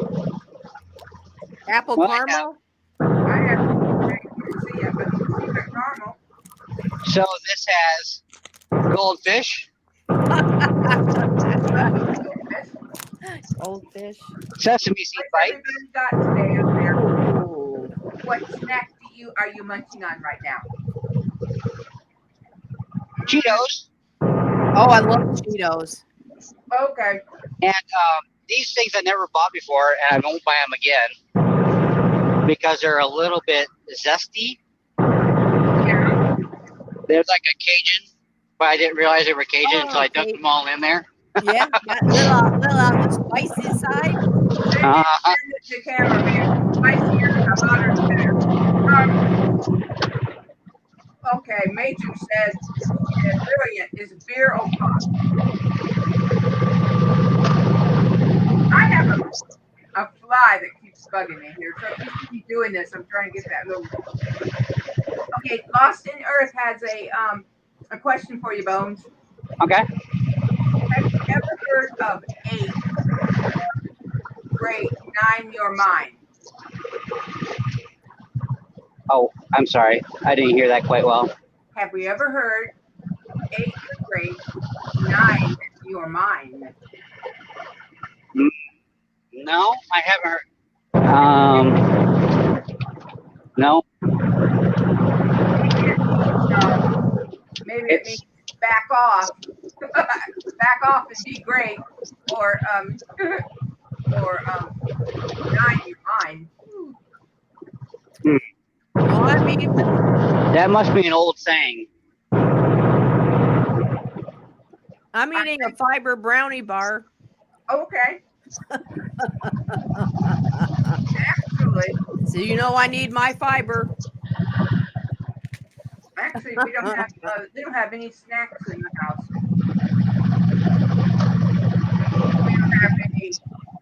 Apple caramel? I have see it, but you see the caramel. So this has goldfish. Goldfish. Sesame seed bites. Got today up there. What snack are you munching on right now? Cheetos. Oh, I love Cheetos. Okay. And these things I never bought before, and I won't buy them again because they're a little bit zesty. Yeah. They're like a Cajun, but I didn't realize they were Cajun, so I dumped them all in there. Yeah, little on the spicy side. Send it to camera, man. Spicier, hotter, better. Okay, Major says, brilliant. Is beer or pop? I have a fly that keeps bugging me here. So if you keep doing this, I'm trying to get that little. Okay, Lost in Earth has a question for you, Bones. Okay. Have you ever heard of 8 grade 9 your mind? Oh, I'm sorry. I didn't hear that quite well. Have we ever heard 8th grade 9 your mind? No, I haven't heard. No. Maybe it means back off. Back off and be great. Or nine your mind. Well, I mean, That must be an old saying. I'm eating a fiber brownie bar. Okay. Actually, So you know I need my fiber. we don't have any snacks in the house. We don't have any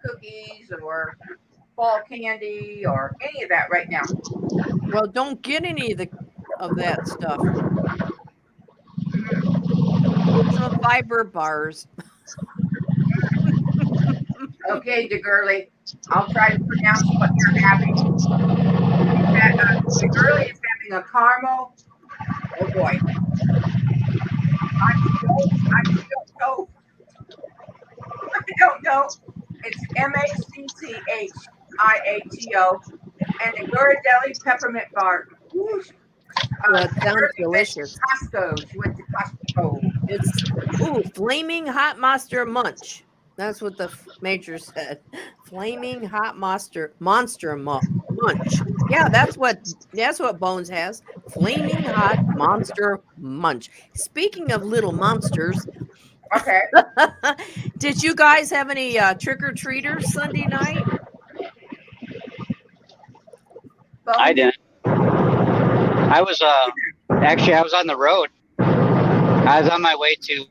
cookies or fall candy or any of that right now. Well, don't get any of that stuff. Get some fiber bars. Okay, DeGurley, I'll try to pronounce what you're having. DeGurley is having a caramel. Oh boy. I'm still so I don't know. It's MACCHIATO and a Ghirardelli peppermint bar. Whoosh. Well, it sounds DeGurley went to delicious. Costco. She went to Costco. It's flaming hot monster munch. That's what the major said. Flaming hot monster munch. Yeah, that's what Bones has. Flaming hot monster munch. Speaking of little monsters, Okay. did you guys have any trick or treaters Sunday night? I didn't. I was actually I was on the road. I was on my way to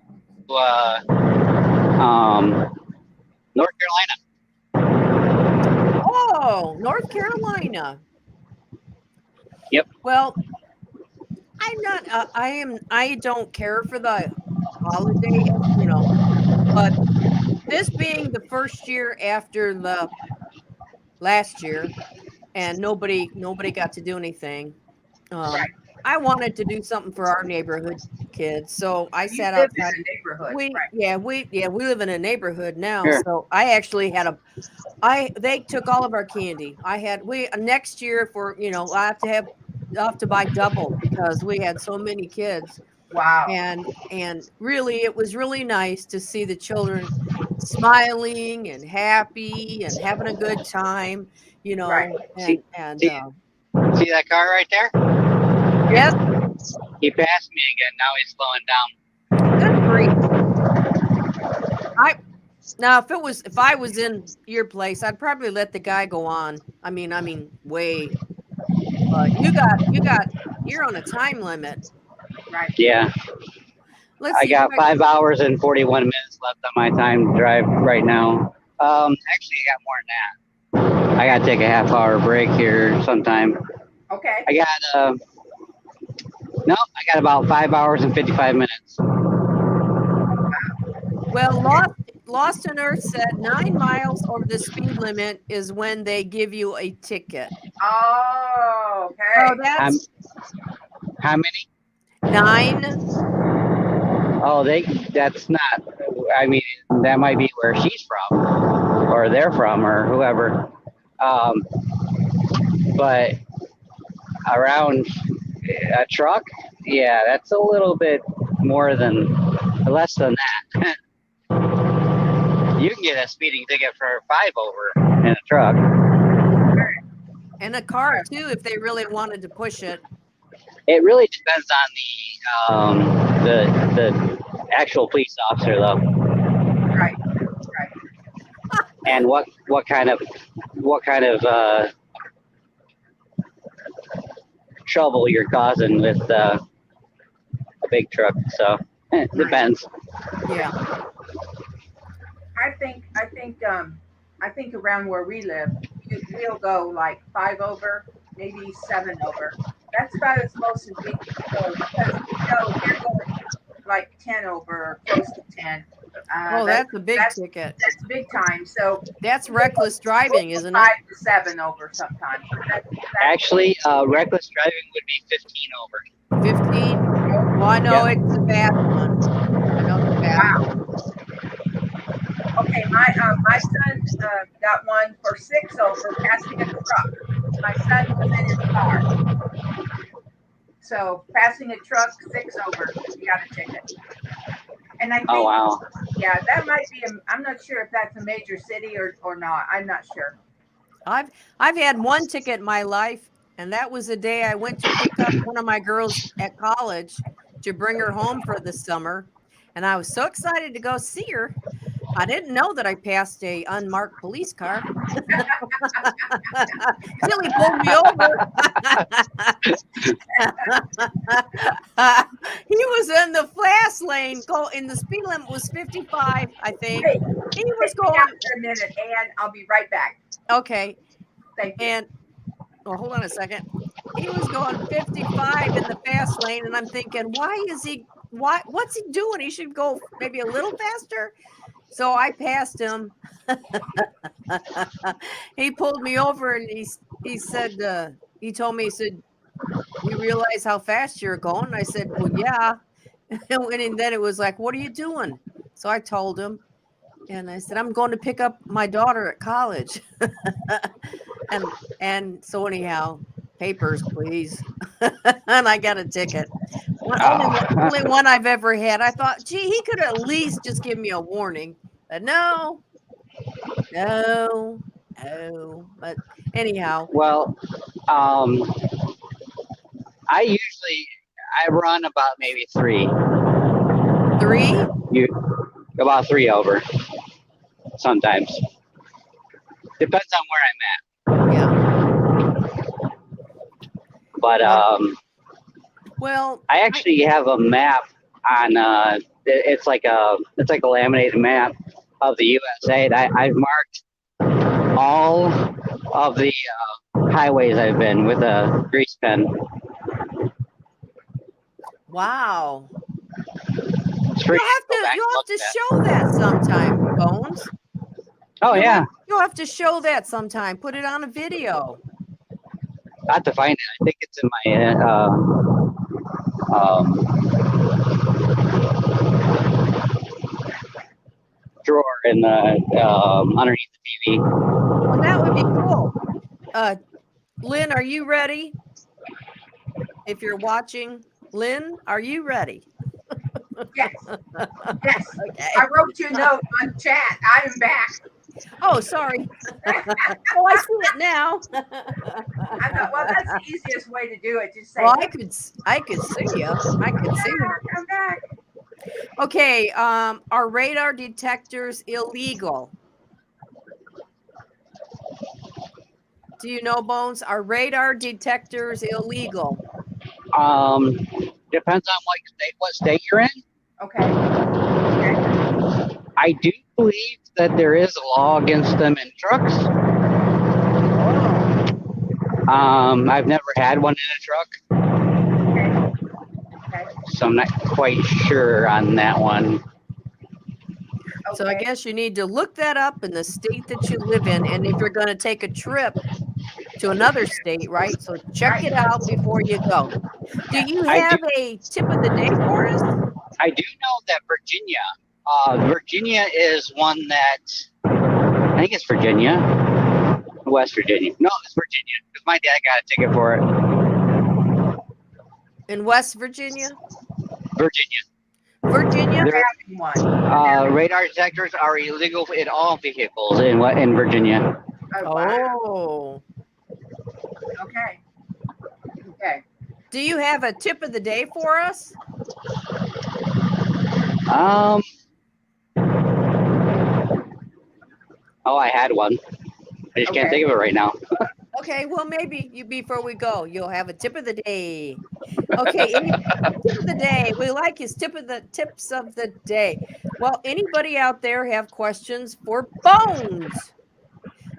North Carolina. Oh, North Carolina. Yep. Well, I'm not. I don't care for the holiday, but this being the first year after the last year, and nobody got to do anything. I wanted to do something for our neighborhood kids, so I sat outside. In a neighborhood. We live in a neighborhood now, Sure. so I actually had they took all of our candy. Next year for I have to buy double because we had so many kids. Wow. And really, it was really nice to see the children smiling and happy and having a good time, Right. See that car right there? Yes. He passed me again. Now he's slowing down. Good grief. Now if I was in your place, I'd probably let the guy go on. I mean way. But you're on a time limit. Right. Yeah. I got 5 hours and 41 minutes left on my time to drive right now. Actually, I got more than that. I got to take a half-hour break here sometime. Okay. I got about 5 hours and 55 minutes. Well, Lost on Earth said 9 miles over the speed limit is when they give you a ticket. Oh, okay. So that's how many? 9. Oh, that's not. I mean, that might be where she's from, or they're from, or whoever. But around a truck, yeah, that's a little bit less than that. You can get a speeding ticket for 5 over in a truck. And a car too, if they really wanted to push it. It really depends on the actual police officer, though. Right. And what kind of trouble you're causing with a big truck. So it depends. Yeah. I think around where we live, we'll go like 5 over, maybe 7 over. That's about as close as we can go because we're going like 10 over, close to 10. That's a big ticket. That's big time. So that's reckless driving, isn't it? 5 to 7 over sometimes. Actually, reckless driving would be 15 over. 15? Well, I know it's a bad one. I know it's a bad one. Okay, my son got one for 6 over passing a truck. My son was in his car. So passing a truck 6 over, you got a ticket. And I think, Oh wow. yeah, that might be. I'm not sure if that's a major city or not. I'm not sure. I've had one ticket in my life, and that was the day I went to pick up one of my girls at college to bring her home for the summer, and I was so excited to go see her. I didn't know that I passed a unmarked police car. Till he pulled me over. He was in the fast lane. In the speed limit was 55, I think. Hey, He was take me out going. for a minute, and I'll be right back. Okay. Thank you. And hold on a second. He was going 55 in the fast lane, and I'm thinking, what's he doing? He should go maybe a little faster. So I passed him. He pulled me over, and he said, he told me, he said, "You realize how fast you're going?" I said, "Well, yeah." And then it was like, "What are you doing?" So I told him, and I said, "I'm going to pick up my daughter at college." and so anyhow, papers, please. And I got a ticket. Only one I've ever had. I thought, gee, he could at least just give me a warning. But no. But anyhow. Well, I run about maybe 3. 3? About 3 over. Sometimes. Depends on where I'm at. Yeah. But well, I actually have a map on it's like a laminated map of the USA. I've marked all of the highways I've been with a grease pen. Wow. You'll have to show that sometime, Bones. Oh, yeah. You'll have to show that sometime. Put it on a video. I have to find it. I think it's in my drawer in the underneath the TV. Well, that would be cool. Lynn, are you ready? If you're watching, Lynn, are you ready? Yes. Yes. Okay. I wrote you a note on chat. I am back. Oh, sorry. Oh, I see it now. I thought, well, that's the easiest way to do it. Just say, well, I could see you. I could see you. I'm back. Okay. Are radar detectors illegal? Do you know, Bones? Are radar detectors illegal? Depends on what state you're in. Okay. I do believe that there is a law against them in trucks. I've never had one in a truck. Okay. So I'm not quite sure on that one. Okay. So I guess you need to look that up in the state that you live in, and if you're going to take a trip to another state, right? So check it out before you go. Do you have a tip of the day for us? I do know that Virginia is one that I think it's Virginia, West Virginia. No, it's Virginia because my dad got a ticket for it. In West Virginia? Virginia. Radar detectors are illegal in all vehicles in Virginia. Oh. Okay. Do you have a tip of the day for us? Oh, I had one. I just can't think of it right now. Okay, well, maybe before we go, you'll have a tip of the day. Okay, tip of the day. We like his tips of the day. Well, anybody out there have questions for Bones?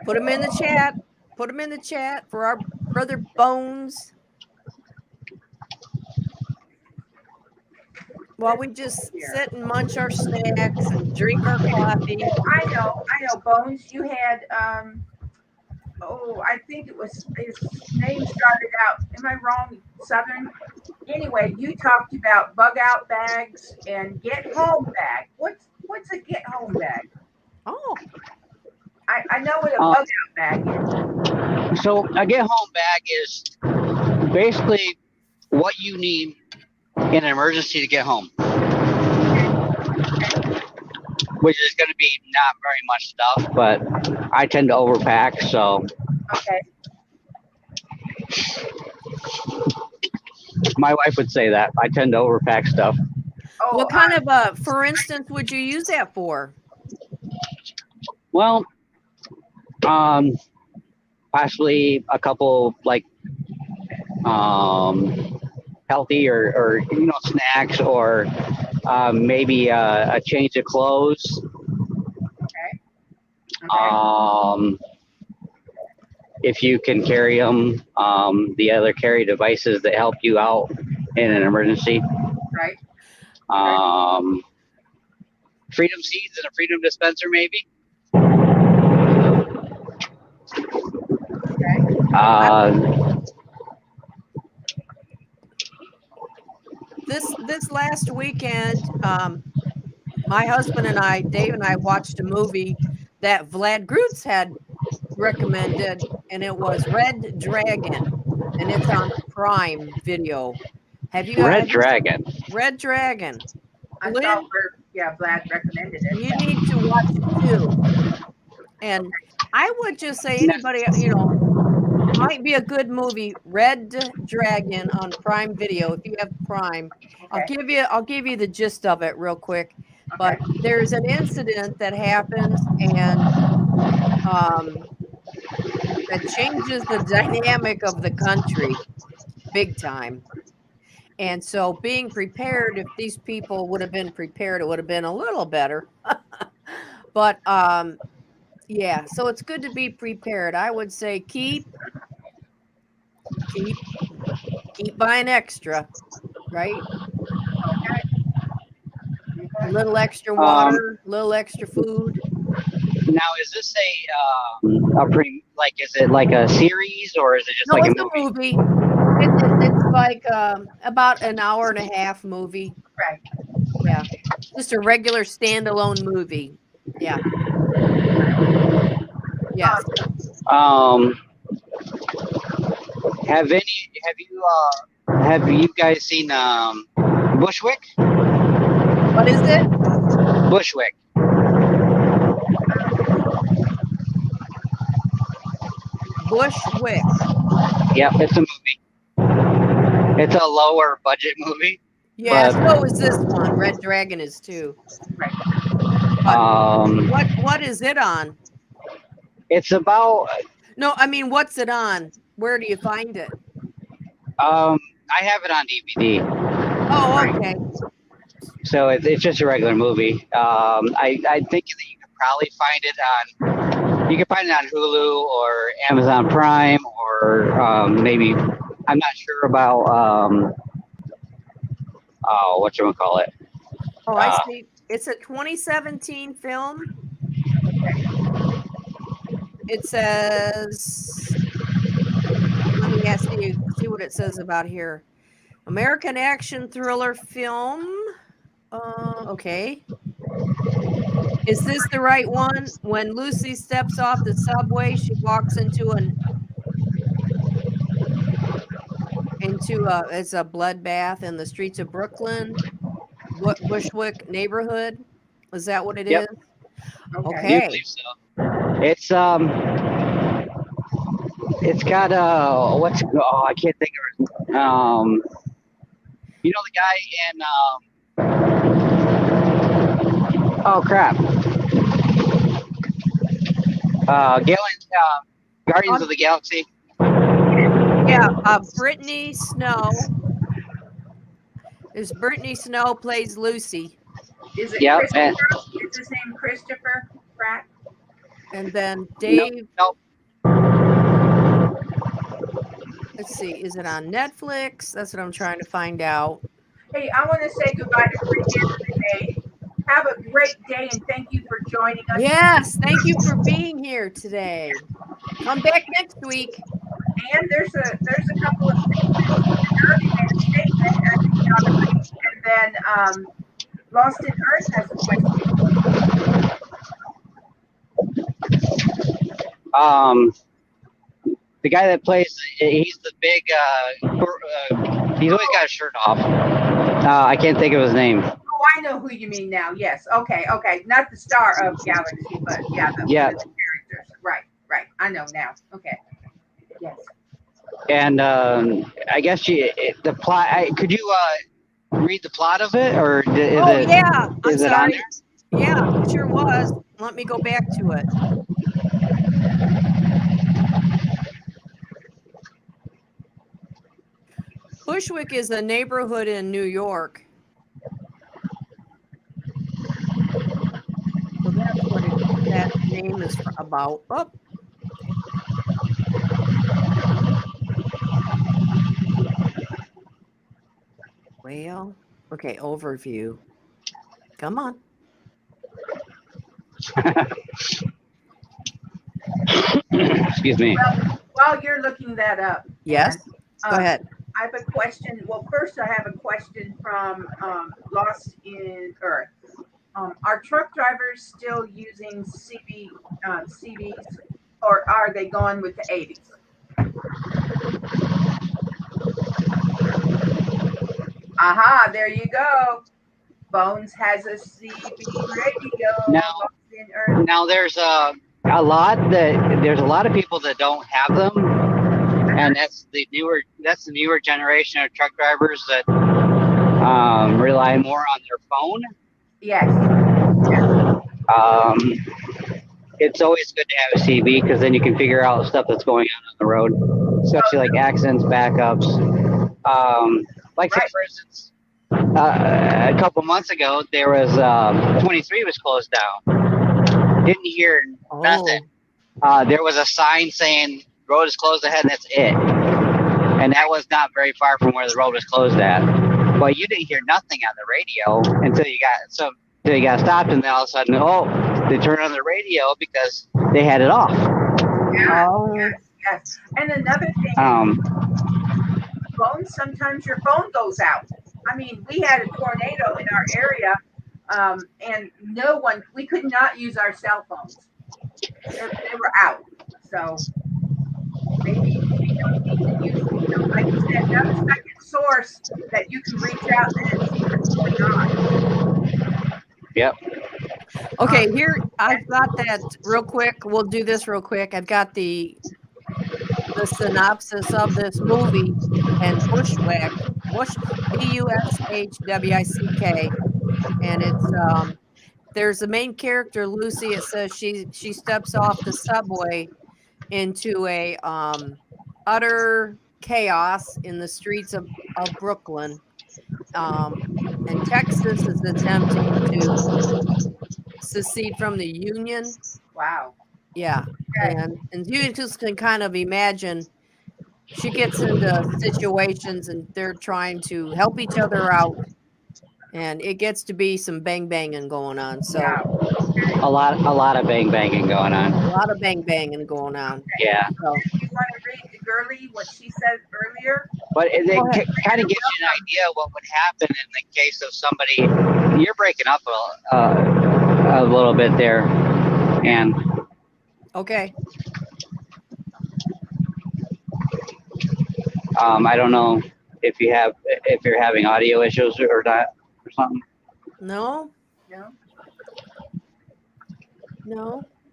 Put them in the chat. Put them in the chat for our brother Bones. While we just sit and munch our snacks and drink our coffee. I know, Bones. You had, I think it was, his name started out, am I wrong? Southern? Anyway, you talked about bug out bags and get home bag. What's a get home bag? Oh, I know what a bug out bag is. So a get home bag is basically what you need in an emergency to get home, which is going to be not very much stuff, but I tend to overpack, so. Okay. My wife would say that. I tend to overpack stuff. Oh, what kind of, for instance, would you use that for? Well, possibly a couple like healthy or snacks, or maybe a change of clothes. Okay. If you can carry them, the other carry devices that help you out in an emergency. Right. Freedom seeds and a freedom dispenser, maybe. Okay. This last weekend, my husband and I, Dave and I, watched a movie that Vlad Groots had recommended, and it was Red Dragon, and it's on Prime Video. Have you Red Dragon? Red Dragon. I Lynn, saw where Vlad recommended it. you need to watch it too. And I would just say anybody, might be a good movie. Red Dragon on Prime Video. If you have Prime, Okay. I'll give you the gist of it real quick. Okay. But there's an incident that happens, and that changes the dynamic of the country big time. And so being prepared, if these people would have been prepared, it would have been a little better. But yeah, so it's good to be prepared. I would say keep buying extra, right? Okay. A little extra water, a little extra food. Now, is this a pretty, like, is it like a series, or is it just like it's a movie? It's like about an hour and a half movie. Right. Yeah, just a regular standalone movie. Yeah. Yes. Have you guys seen Bushwick? What is it? Bushwick. Bushwick. Yep, it's a movie. It's a lower budget movie. Yeah, so is this one. Red Dragon is too. Right. What is it on? It's about. No, I mean, what's it on? Where do you find it? I have it on DVD. Oh, okay. So it's just a regular movie. I think that you could probably find it on Hulu or Amazon Prime, or maybe, I'm not sure about whatchamacallit. Oh, I see. It's a 2017 film. It says, let me see what it says about here. American action thriller film. Okay. Is this the right one? When Lucy steps off the subway, she walks into it's a bloodbath in the streets of Brooklyn, Bushwick neighborhood. Is that what it is? Okay. I do believe so. It's got I can't think of it. The guy in Guardians of the Galaxy. Yeah, Brittany Snow. Brittany Snow plays Lucy. Is it Christopher? Is his name Christopher Pratt? And then Dave. Nope. Let's see. Is it on Netflix? That's what I'm trying to find out. Hey, I want to say goodbye to Brittany today. Have a great day, and thank you for joining us. Yes, thank you for being here today. Come back next week. And there's a couple of things statement, and then Lost in Earth has a question. The guy that plays, he's the big. He's always got his shirt off. I can't think of his name. Oh, I know who you mean now. Yes. Okay. Not the star of Galaxy, but the characters. Right. I know now. Okay. Yes. And I guess the plot. Could you read the plot of it, or is it? Yeah. I'm is it sorry. on there? Yeah, it sure was. Let me go back to it. Bushwick is a neighborhood in New York. So that's what that name is about. Oh. Well, okay, overview. Come on. Excuse me. Well, while you're looking that up, Yes. Go ahead. I have a question. Well, first I have a question from Lost in Earth. Are truck drivers still using CVs, or are they gone with the 80s? Aha, there you go. Bones has a CB radio. Now there's a lot of people that don't have them, and that's the newer generation of truck drivers that rely more on their phone. Yes. It's always good to have a CB because then you can figure out stuff that's going on the road, especially like accidents, backups. Say for instance, a couple months ago there was 23 was closed down. Didn't hear nothing. There was a sign saying road is closed ahead, and that's it. And that was not very far from where the road was closed at. But you didn't hear nothing on the radio until you got stopped, and then all of a sudden, they turned on the radio because they had it off. Yes. And another thing, phones, sometimes your phone goes out. I mean, we had a tornado in our area, and we could not use our cell phones. They were out. So maybe we don't need to use, like you said, have a second source that you can reach out and see what's going on. Yep. Okay, here I've got that real quick. We'll do this real quick. I've got the synopsis of this movie and Bushwick, Bushwick, and it's there's the main character Lucy. It says she steps off the subway into a utter chaos in the streets of Brooklyn, and Texas is attempting to secede from the Union. Wow. Yeah. Okay. And you just can kind of imagine she gets into situations and they're trying to help each other out, and it gets to be some bang banging going on. So a lot of bang banging going on. A lot of bang banging going on. Okay. Yeah. So you want to read the girlie what she said earlier? But it kind of gives you an idea of what would happen in the case of somebody. You're breaking up a little bit there, and okay. I don't know if you're having audio issues or not or something. No.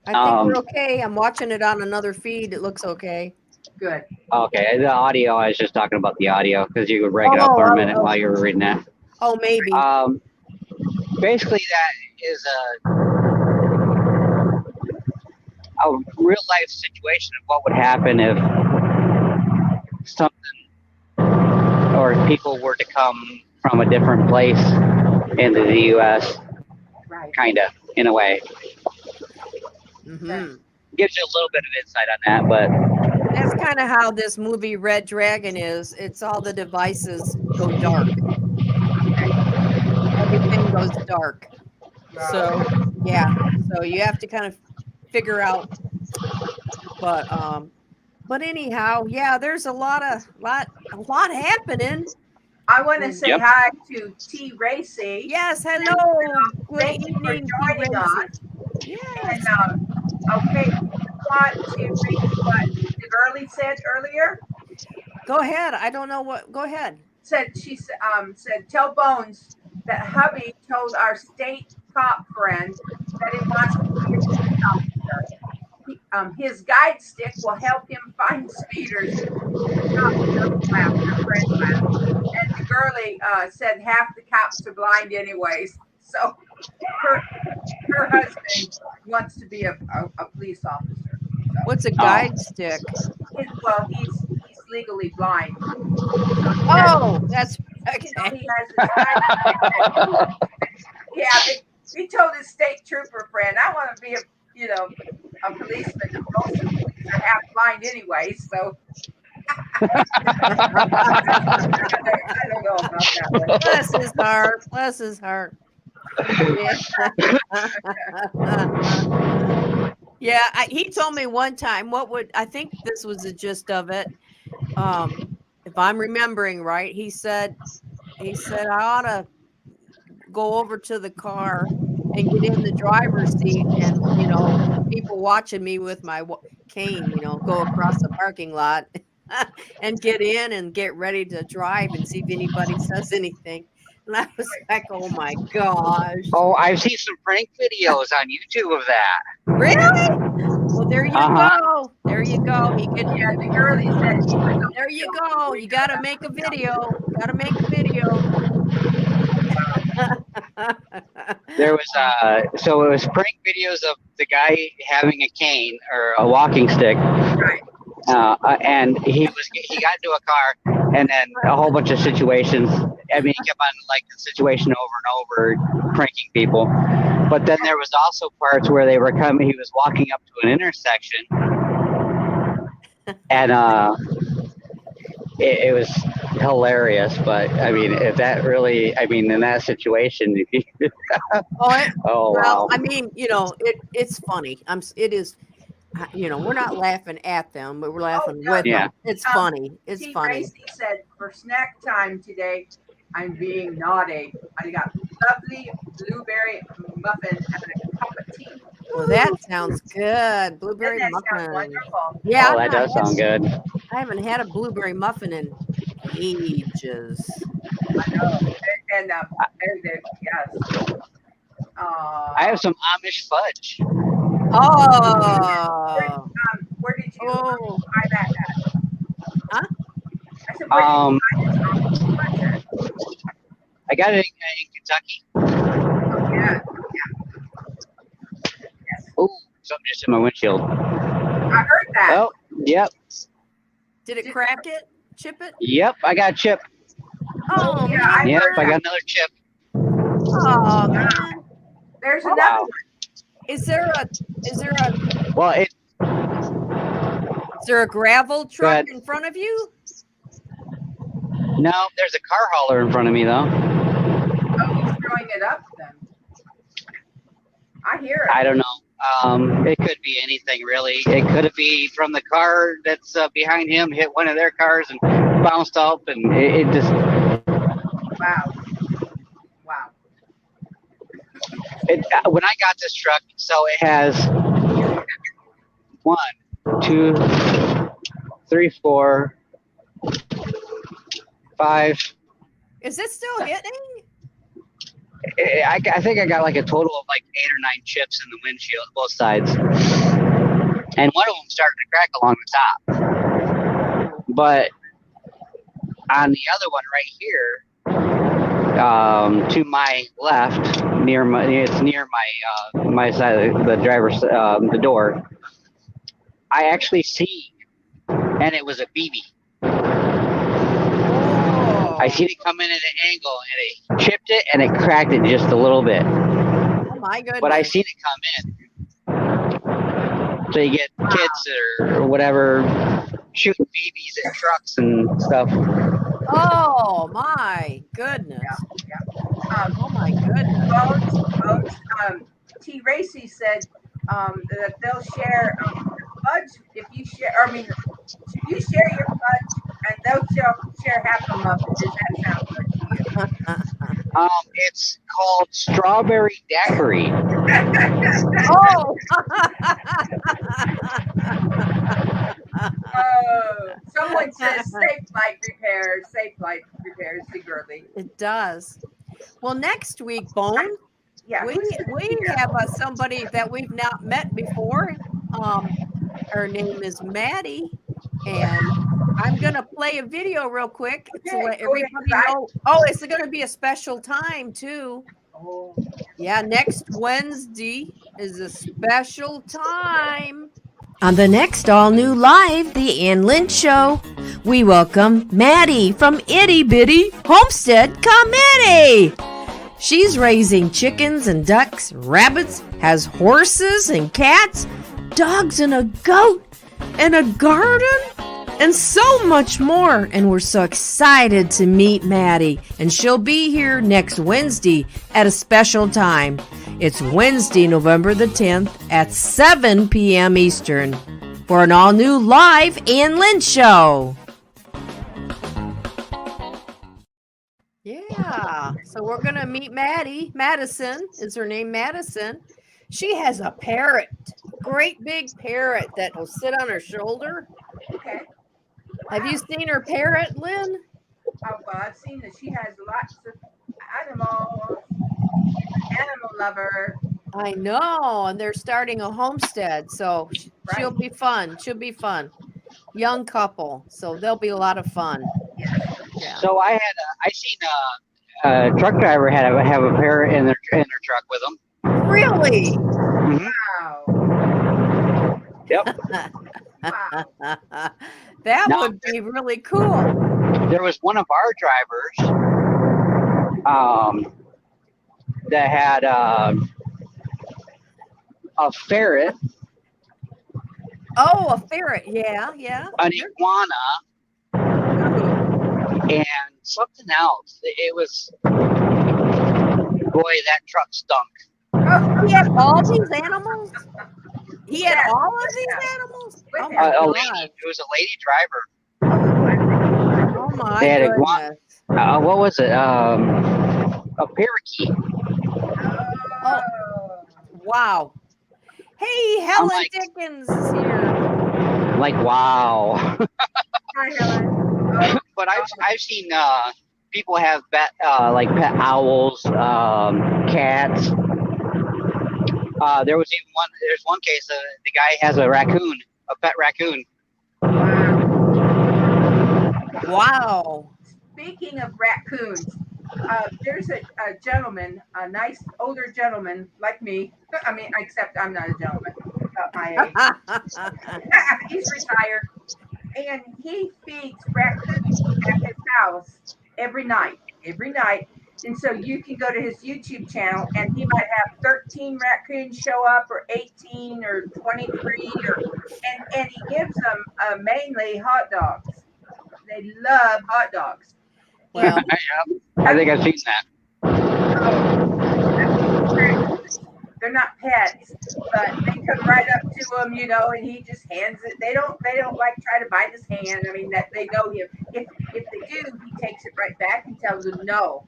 I think we're okay. I'm watching it on another feed. It looks okay. Good. Okay, the audio. I was just talking about the audio because you were breaking up for a minute while you were reading that. Oh, maybe. Basically, that is a real life situation of what would happen if something or if people were to come from a different place into the U.S. Right. Kind of, in a way. Mm-hmm. Gives you a little bit of insight on that, but that's kind of how this movie Red Dragon is. It's all the devices go dark. Everything goes dark. So yeah. So you have to kind of figure out. But anyhow, yeah, there's a lot happening. I want to say hi to T. Racy. Yes, hello. Good evening, for joining us. Yes. And okay, want to read what the girlie said earlier? Go ahead. I don't know what. Go ahead. Said tell Bones that hubby told our state cop friend that he wants to be a police officer. His guide stick will help him find speeders. The cop just laughed. Her friend laughed. And the girlie said half the cops are blind anyways. So her husband wants to be a police officer. So, What's a guide stick? he's legally blind. So That's so okay. he has his guide stick. Yeah, he told his state trooper friend, "I want to be a policeman. Most of the police are half blind anyway, so." I don't know about that one. Bless his heart. Bless his heart. Yeah, he told me one time I think this was the gist of it. If I'm remembering right, he said I ought to go over to the car and get in the driver's seat, and people watching me with my cane, go across the parking lot and get in and get ready to drive and see if anybody says anything. And I was like, oh my gosh. Oh, I've seen some prank videos on YouTube of that. Really? Well, there you go. There you go. Yeah, the girlie said, there you go. You got to make a video. There was so it was prank videos of the guy having a cane or a walking stick. Right. And he got into a car, and then a whole bunch of situations. I mean, he kept on like the situation over and over, pranking people. But then there was also parts where he was walking up to an intersection, and it was hilarious. But I mean, in that situation, wow. I mean, it's funny. It is. We're not laughing at them, but we're laughing with them. It's funny. It's funny. Tracy said, for snack time today, I'm being naughty. I got lovely blueberry muffin and a cup of tea. Well, that sounds good. Blueberry Doesn't that muffin. sound wonderful? Yeah, that does sound good. I haven't had a blueberry muffin in ages. I know. And yes. I have some Amish fudge. Oh. Where did you buy that at? Huh? I said, where did you buy this fudge? I got it in Kentucky. Oh, yeah. Yes. Oh, something just in my windshield. I heard that. Oh, yep. Did it crack it? Chip it? Yep, I got a chip. Oh, yeah. Yep, I got another chip. Oh, man. There's another one. Is there a Well, is there a gravel truck in front of you? No, there's a car hauler in front of me though. Oh, he's throwing it up then. I hear it. I don't know. It could be anything really. It could be from the car that's behind him, hit one of their cars and bounced up, and it just. Wow. When I got this truck, so it has 1, 2, 3, 4, 5. Is it still hitting? I think I got like a total of like 8 or 9 chips in the windshield, both sides, and one of them started to crack along the top. But on the other one right here, to my left, it's near my side of the driver's the door. I actually see, and it was a BB. I seen it come in at an angle, and it chipped it, and it cracked it just a little bit. Oh my goodness! But I seen it come in. So you get kids or whatever shooting BBs at trucks and stuff. Oh my goodness! Oh my goodness! T. Racy said that they'll share fudge if you share. If you share your fudge, and they'll share half a muffin. Does that sound good to you? It's called strawberry daiquiri. Oh. Someone says safe flight repairs to Gurley. It does. Well, next week, Bone, Yeah, we have somebody that we've not met before. Her name is Maddie, and I'm gonna play a video real quick to let everybody know. Oh, it's gonna be a special time too. Oh. Yeah, next Wednesday is a special time. On the next all-new live, the Ann Lynn Show, we welcome Maddie from Itty Bitty Homestead Committee. She's raising chickens and ducks, rabbits, has horses and cats, dogs and a goat, and a garden, and so much more. And we're so excited to meet Maddie. And she'll be here next Wednesday at a special time. It's Wednesday, November the 10th at 7 p.m. Eastern for an all-new live Ann Lynn Show. Yeah, so we're going to meet Maddie. Madison is her name, Madison. She has a parrot, great big parrot that will sit on her shoulder. Okay. Have you seen her parrot, Lynn? Oh, well, I've seen that she has lots of animals. Animal lover. I know, and they're starting a homestead, so she'll be fun. She'll be fun. Young couple, so they'll be a lot of fun. Yeah. So I seen a truck driver have a parrot in their truck with them. Really? Mm-hmm. Wow. Yep. Wow. That would be really cool. There was one of our drivers that had a ferret. Oh, a ferret. Yeah. An iguana. And something else. It was, boy, that truck stunk. Oh, he had all these animals? He had all of these animals? Oh my a lady. It was a lady driver. Oh my they had goodness. What was it? A parakeet. Oh, wow. Hey, Helen Dickens is here. Like, wow. Hi, Helen. But I've seen people have pet owls, cats. There's one case the guy has a pet raccoon. Wow. Speaking of raccoons, there's a gentleman, a nice older gentleman like me. I mean, except I'm not a gentleman about my age. He's retired. And he feeds raccoons at his house every night. And so you can go to his YouTube channel and he might have 13 raccoons show up, or 18 or 23, and he gives them mainly hot dogs. They love hot dogs. Well, I think I've seen that. They're not pets, but they come right up to him, and he just hands it. They don't like try to bite his hand. I mean, that they know him. If they do, he takes it right back and tells them no,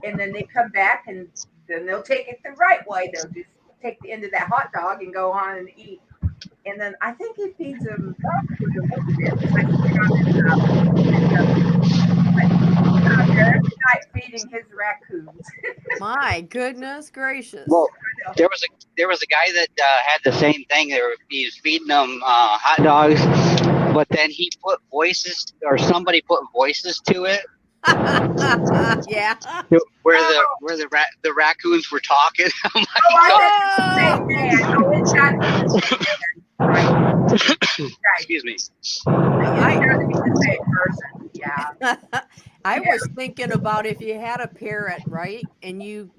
and then they come back and then they'll take it the right way. They'll just take the end of that hot dog and go on and eat. And then I think he feeds them every night feeding his raccoons. my goodness gracious. Well, there was a guy that had the same thing. He was feeding them hot dogs, but then he put voices, or somebody put voices to it. Yeah. Where the raccoons were talking. I'm Excuse me. Yeah. I was thinking about if you had a parrot, right? And you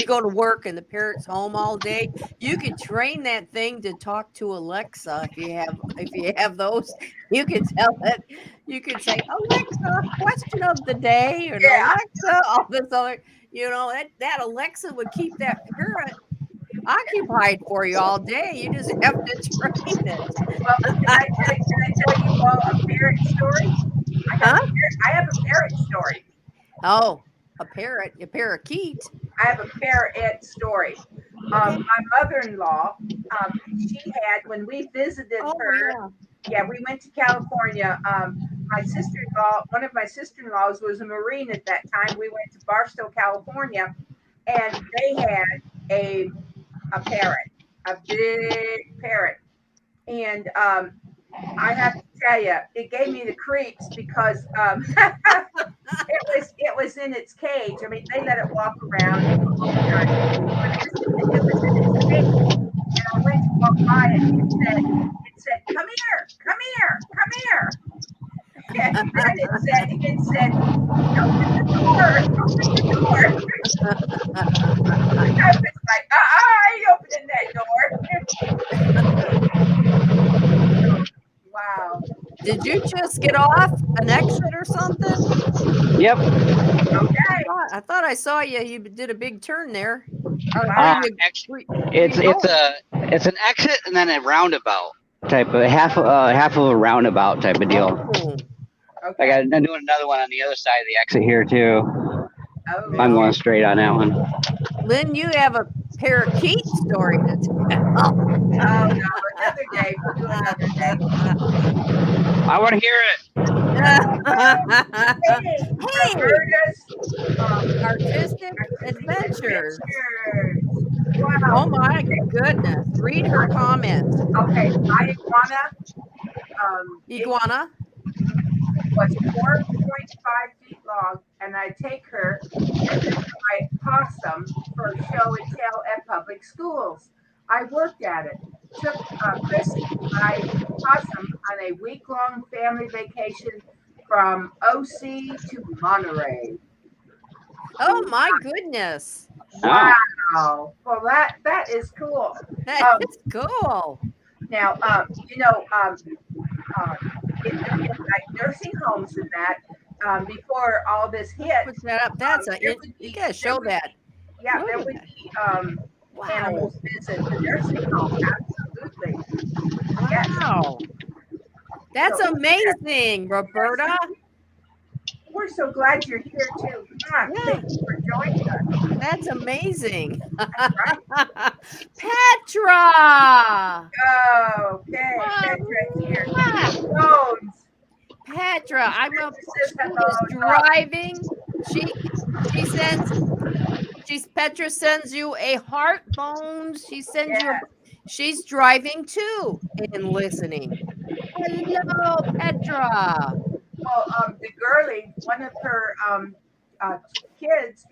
go to work and the parrot's home all day, you could train that thing to talk to Alexa. If you have those, you could tell it. You could say, Alexa, question of the day, or Alexa, all this other. That Alexa would keep that parrot occupied for you all day. You just have to train it. Well, can I tell you all a parrot story? I have a parrot story. Oh, a parrot, a parakeet. I have a parrot story. Okay. My mother-in-law, she had, when we visited her, we went to California. My sister-in-law, one of my sister-in-laws was a Marine at that time. We went to Barstow, California, and they had a parrot, a big parrot. And I have to tell you, it gave me the creeps because it was in its cage. I mean, they let it walk around all the time, but it was in its cage. And I went to walk by it. It said, "Come here, come here, come here." And then it said, "Open the door, open the door." I was like, I ain't opening that door. Wow. Did you just get off an exit or something? Yep. Okay. I thought I saw you. You did a big turn there. Actually, it's an exit and then a roundabout type of half of a roundabout type of deal. Oh. Okay. I'm doing another one on the other side of the exit here too. Oh. I'm going straight on that one. Lynn, you have a parakeet story to tell. Oh no, another day. We'll do another day. I want to hear it. Hey, Roberta's artistic adventures. Wow. Oh my goodness! Read her comments. Okay, my iguana was 4.5 feet long, and I take her and my possum for show and tell at public schools. I worked at it. Took Chrissy, my possum, on a week-long family vacation from OC to Monterey. Oh my goodness! Wow. Well, that is cool. That is cool. Now, in like nursing homes and that, before all this hit, Put that up. That's you gotta show that. Yeah, there would be animals visit the nursing home. Absolutely. Wow. Yes. That's amazing, Roberta. We're so glad you're here too. Thank you for joining us. That's amazing. Right. Petra. Oh, okay. Petra's here. Bones. Petra, driving. Petra sends you a heart, Bones. She sends you. She's driving too and listening. Hello, Petra. Well, the girlie, one of her kids,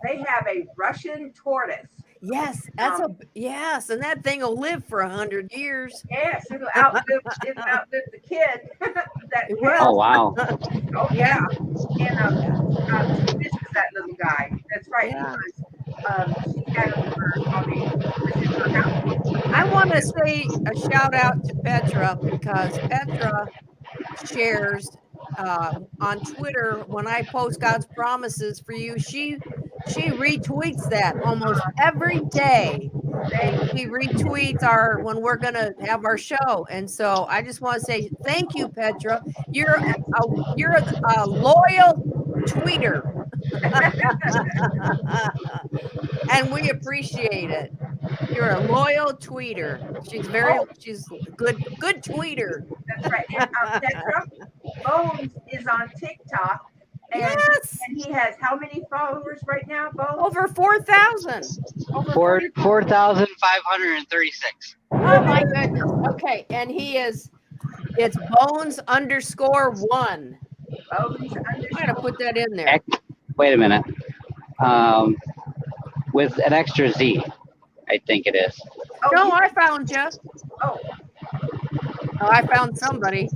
they have a Russian tortoise. Yes, yes, and that thing will live for 100 years. Yes, it'll outlive the kid. Oh wow! Oh yeah, and she misses that little guy. That's right. Yeah. Because she had him for her house. I want to say a shout out to Petra because Petra shares on Twitter when I post God's promises for you. She retweets that almost every day. And she retweets when we're gonna have our show. And so I just want to say thank you, Petra. You're a loyal tweeter. And we appreciate it. You're a loyal tweeter. She's good tweeter. That's right. And Petra, Bones is on TikTok. And he has how many followers right now, Bones? Over 4,000. 4,536. Oh my goodness. Okay, and it's Bones_1. Bones_1. I'm gonna put that in there. Wait a minute. With an extra Z, I think it is. No, I found you. Oh, I found somebody.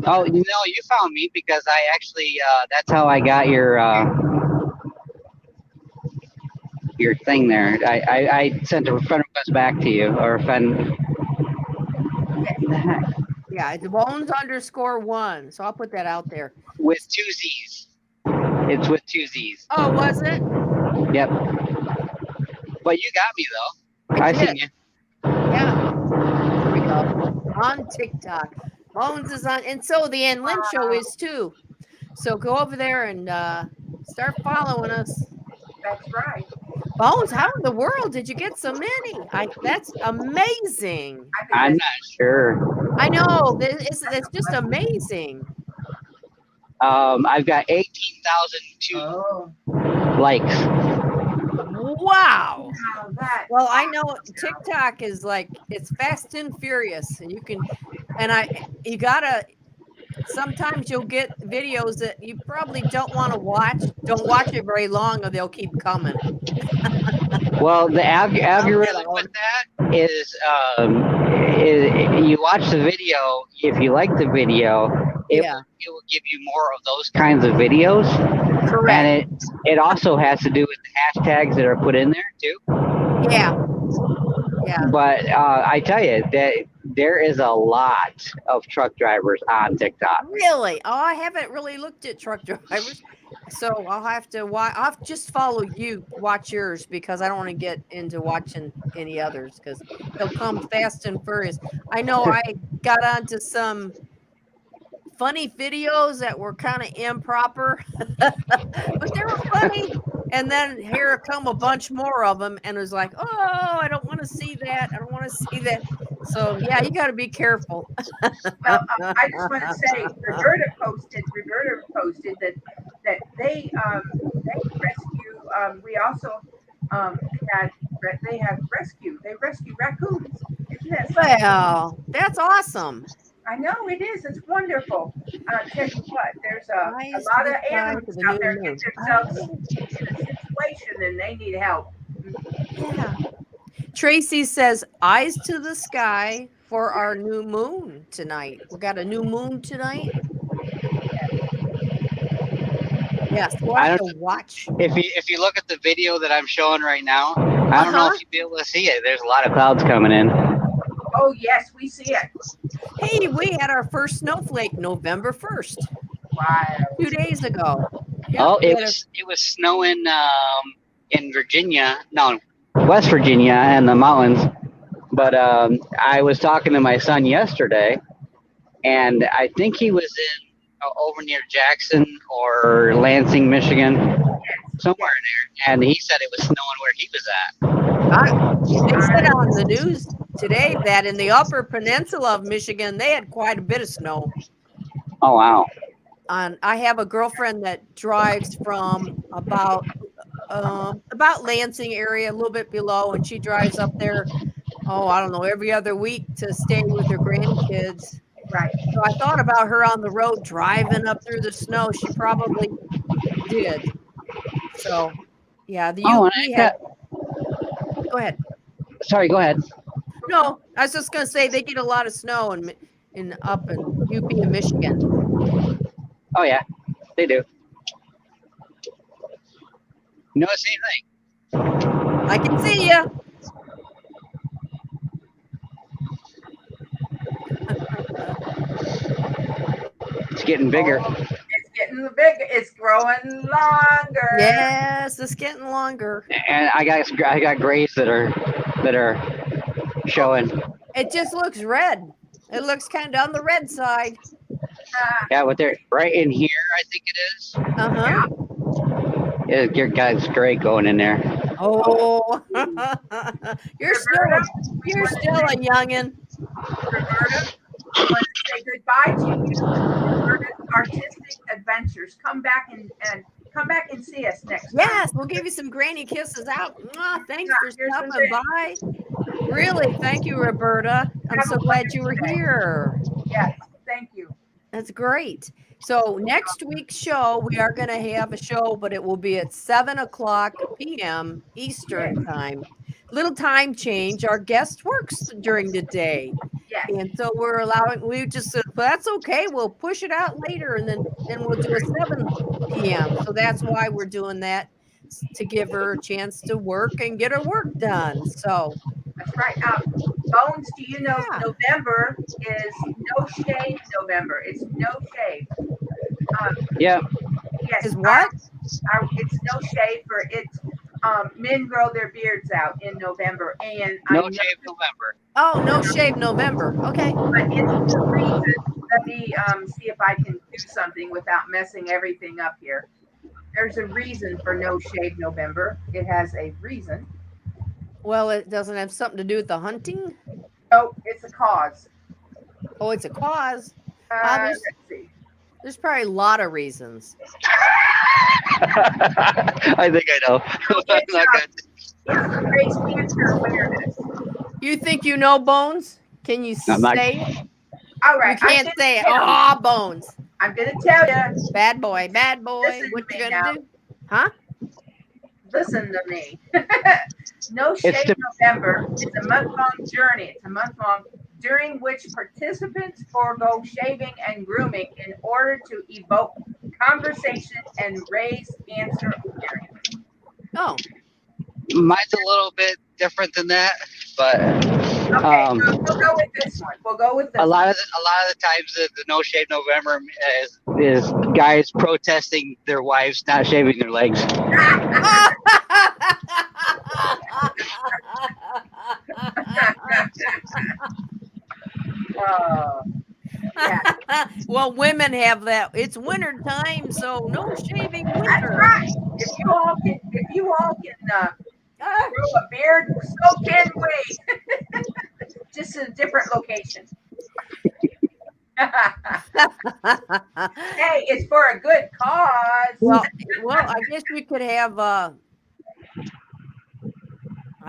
Oh, you found me because I actually, that's how I got your thing there. I sent a friend request back to you, or a friend. Yeah, it's Bones_1. So I'll put that out there. With 2 Z's. It's with 2 Z's. Oh, was it? Yep. But you got me though. I seen you. Yeah. There we go. On TikTok. Bones is on, and so the Ann Lynn Show is too. So go over there and start following us. That's right. Bones, how in the world did you get so many? That's amazing. I'm not sure. I know. It's just amazing. I've got 18,002 likes. Wow. Well, I know awesome. TikTok is like, it's fast and furious, and sometimes you'll get videos that you probably don't want to watch. Don't watch it very long or they'll keep coming. Well, the algorithm with that is you watch the video. If you like the video, it will give you more of those kinds of videos. Correct. And it also has to do with the hashtags that are put in there too. Yeah. Yeah. But I tell you that there is a lot of truck drivers on TikTok. Really? Oh, I haven't really looked at truck drivers. So I'll have to just follow you, watch yours, because I don't want to get into watching any others because they'll come fast and furious. I know I got onto some funny videos that were kind of improper, but they were funny. And then here come a bunch more of them, and it was like, oh, I don't want to see that. I don't want to see that. So yeah, you got to be careful. Well, I just want to say, Roberta posted that they rescue. We also they rescue raccoons. Isn't that something? Well, that's awesome. I know it is. It's wonderful. Tell you what, there's a lot of animals out there get themselves in a situation and they need help. Yeah. Tracy says, eyes to the sky for our new moon tonight. We got a new moon tonight. Yes, we'll have to watch. If you look at the video that I'm showing right now, I don't know if you'll be able to see it. There's a lot of clouds coming in. Oh yes, we see it. Hey, we had our first snowflake November 1st. Wow. 2 days ago. Yep, oh, it was snowing in Virginia, no, West Virginia and the mountains. But I was talking to my son yesterday, and I think he was in over near Jackson or Lansing, Michigan, somewhere in there, and he said it was snowing where he was at. They said on the news today that in the Upper Peninsula of Michigan, they had quite a bit of snow. Oh, wow. I have a girlfriend that drives from about Lansing area, a little bit below, and she drives up there, I don't know, every other week to stay with her grandkids. Right. So I thought about her on the road driving up through the snow. She probably did. So, yeah, the UP had... Go ahead. Sorry, go ahead. No, I was just going to say they get a lot of snow up in UP in Michigan. Oh, yeah, they do. You notice anything? I can see you. It's getting bigger. It's getting bigger. It's growing longer. Yes, it's getting longer. And I got grays that are showing. It just looks red. It looks kind of on the red side. Yeah, but they're right in here, I think it is. Yeah, your guy's great going in there. Oh, you're still a youngin'. Roberta, I want to say goodbye to you. Roberta's Artistic Adventures. Come back and see us next time. Yes, we'll give you some granny kisses out. Thanks for stopping by. Really, thank you, Roberta. I'm so glad you were here. Yes, thank you. That's great. So next week's show, we are going to have a show, but it will be at 7:00 p.m. Eastern time. Little time change. Our guest works during the day. Yes. And so we just said, well, that's okay. We'll push it out later and then we'll do a 7 p.m. So that's why we're doing that, to give her a chance to work and get her work done. So that's right. Bones, do you know November is No Shave November? It's no shave. Yeah. Yes. Is what? It's no shave for it's men grow their beards out in November, and no shave November. Oh, no shave November. Okay. But it's the reason. Let me see if I can do something without messing everything up here. There's a reason for No Shave November. It has a reason. Well, it doesn't have something to do with the hunting. Oh, it's a cause. Oh, it's a cause. Let's see. There's probably a lot of reasons. I think I know. It's raise cancer awareness. You think you know, Bones? Can you say it? All right. You can't say it. Oh, Bones. I'm going to tell you. Bad boy. What you going to do? Huh? Listen to me. No Shave November is a month-long journey. It's a month-long during which participants forego shaving and grooming in order to evoke conversation and raise cancer awareness. Oh. Mine's a little bit different than that, but okay, we'll go with this one. We'll go with this. A lot of the times the No Shave November is guys protesting their wives not shaving their legs. Yeah. Well, women have that. It's winter time, so no shaving winter. That's right. If you all can grow a beard, so can we. Just in a different location. Hey, it's for a good cause. Well, I guess we could have I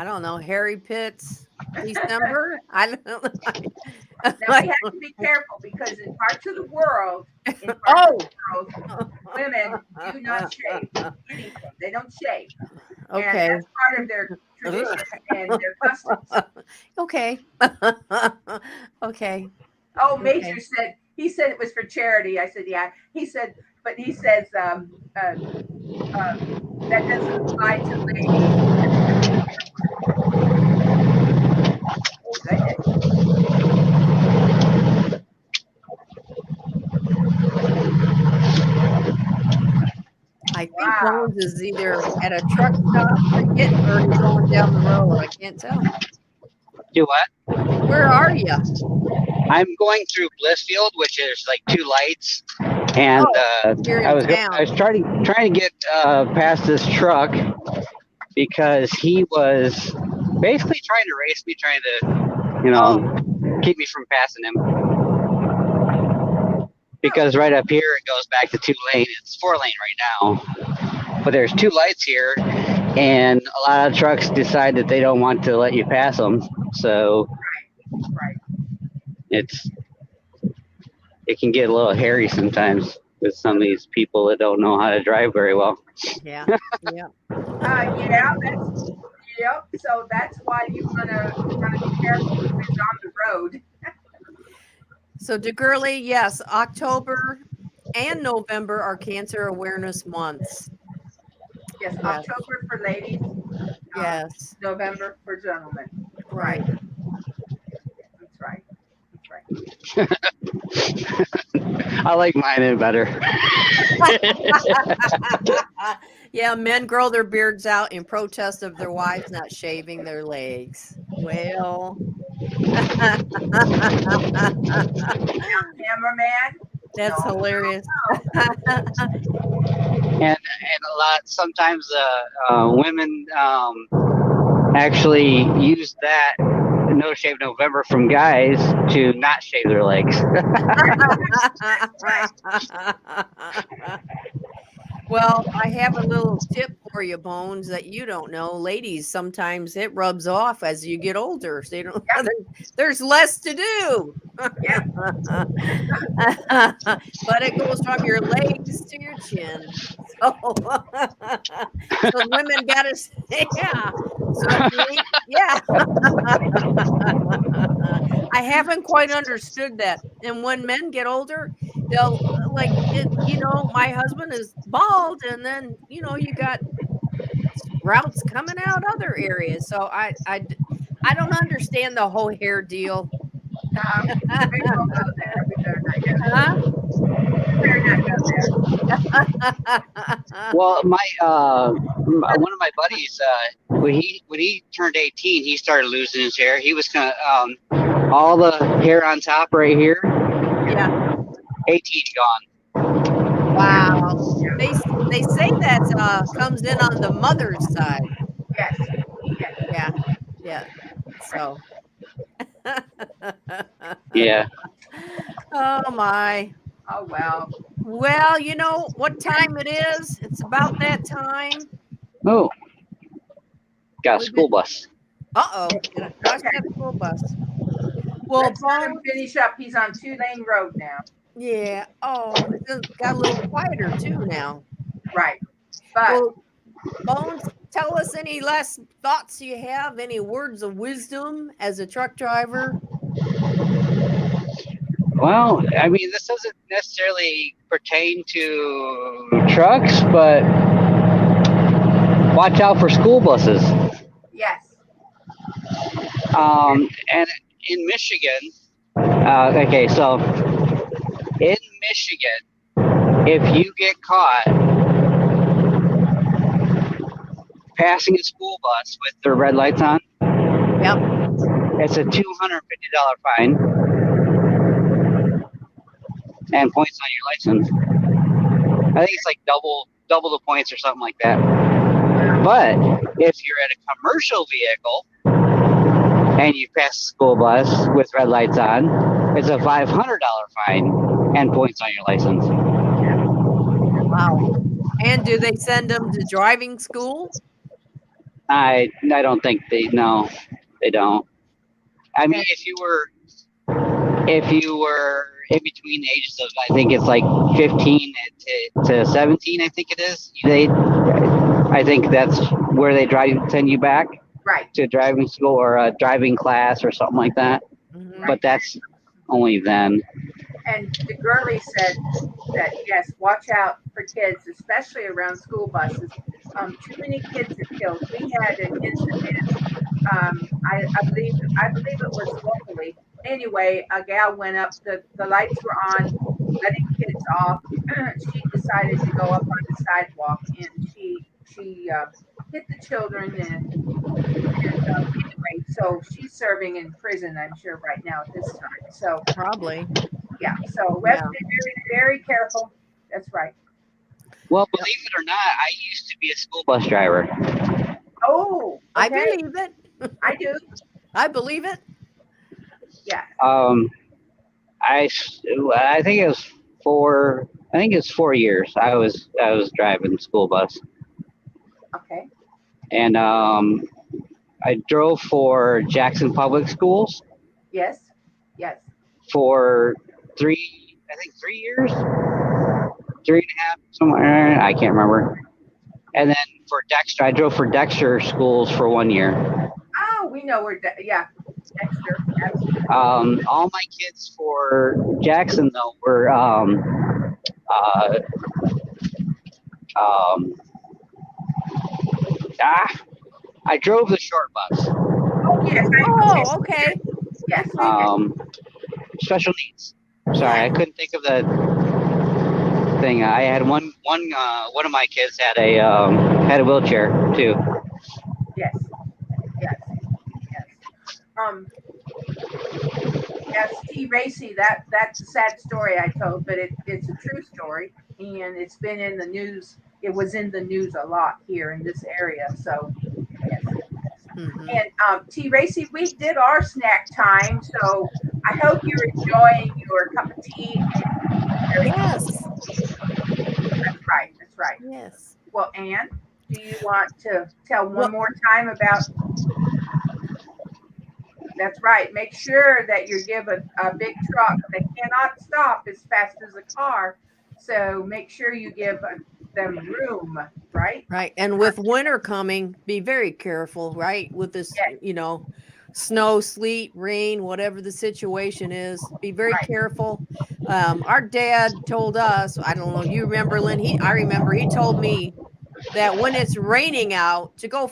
don't know, Harry Pitts December. I don't know. Now we have to be careful because in parts of the world, women do not shave anything. They don't shave. Okay. And that's part of their tradition and their customs. Okay. Okay. Oh, Major said it was for charity. I said, yeah. He said, but he says that doesn't apply to ladies. Oh, goodness. I think Bones is either at a truck stop or he's going down the road. I can't tell. Do what? Where are you? I'm going through Blissfield, which is like 2 lights, and I was trying to get past this truck because he was basically trying to race me, trying to, keep me from passing him. Because right up here it goes back to 2-lane. It's 4-lane right now, but there's 2 lights here, and a lot of trucks decide that they don't want to let you pass them. So it can get a little hairy sometimes with some of these people that don't know how to drive very well. Yeah. So that's why you wanna be careful who's on the road. So, DeGurley, yes, October and November are Cancer Awareness Months. Yes, October for ladies. Yes. November for gentlemen. Right. That's right. I like mine better. Yeah, men grow their beards out in protest of their wives not shaving their legs. Well, cameraman. That's hilarious. and sometimes women actually use that No Shave November from guys to not shave their legs. Well, I have a little tip for you, Bones, that you don't know. Ladies, sometimes it rubs off as you get older. So there's less to do. But it goes from your legs to your chin. So women got to say, yeah. I haven't quite understood that. And when men get older, they'll my husband is bald, and then you got sprouts coming out other areas. So I don't understand the whole hair deal. Well, one of my buddies, when he turned 18, he started losing his hair. He was kind of all the hair on top right here. Yeah. 18 gone. Wow. They say that comes in on the mother's side. Yes. Yes. Yeah. So. Yeah. Oh my. Oh well. Well, you know what time it is? It's about that time. Oh, got a We've school been- bus. Uh-oh. Watch that school bus. Well, Let's let him Bones, finish up. He's on 2-lane road now. yeah. Oh, it got a little quieter too now. Right. But Well, Bones, tell us any last thoughts you have, any words of wisdom as a truck driver. Well, I mean, this doesn't necessarily pertain to trucks, but watch out for school buses. yes. And in Michigan, okay, so in Michigan, if you get caught passing a school bus with their red lights on, Yep. it's a $250 fine and points on your license. I think it's like double the points or something like that. But if you're at a commercial vehicle and you pass a school bus with red lights on, it's a $500 fine and points on your license. Wow. And do they send them to driving school? I don't think they don't. I mean, if you were in between the ages of, I think it's like 15 to 17, I think it is. I think that's where they send you back Right. to driving school or a driving class or something like that. Mhm. But that's only then. And the girlie said that yes, watch out for kids, especially around school buses. Too many kids are killed. We had an incident. I believe it was locally. Anyway, a gal went up. The lights were on, letting kids off. She decided to go up on the sidewalk, and she hit the children. And anyway, so she's serving in prison, I'm sure, right now at this time. So Probably. yeah, so we have to be very, very careful. That's right. Well, believe it or not, I used to be a school bus driver. Oh, I okay. believe it. I do. I believe it. Yeah. I think it was 4 years. I was driving school bus, Okay. and I drove for Jackson Public Schools Yes. Yes. for 3 years, 3.5, somewhere, I can't remember. And then for Dexter, I drove for Dexter schools for 1 year. Oh, we know where. Yeah, Dexter. Absolutely. All my kids for Jackson though were I drove the short bus. Oh yes. Oh, okay. Yes. Special needs. Sorry, I couldn't think of the thing. I had one of my kids had a wheelchair too. Yes. Yes. Yes. T. Racy. That's a sad story I told, but it's a true story, and it's been in the news. It was in the news a lot here in this area. So yes. Mhm. And T. Racy, we did our snack time, so I hope you're enjoying your cup of tea. Yes. That's right. That's right. Yes. Well, Ann, do you want to tell one more time about? That's right. Make sure that you give a big truck that cannot stop as fast as a car. So make sure you give them room, right? Right. And with winter coming, be very careful, right? With this, Yes. Snow, sleet, rain, whatever the situation is, be very Right. careful. Our dad told us, I don't know, you remember, Lynn? I remember he told me that when it's raining out to go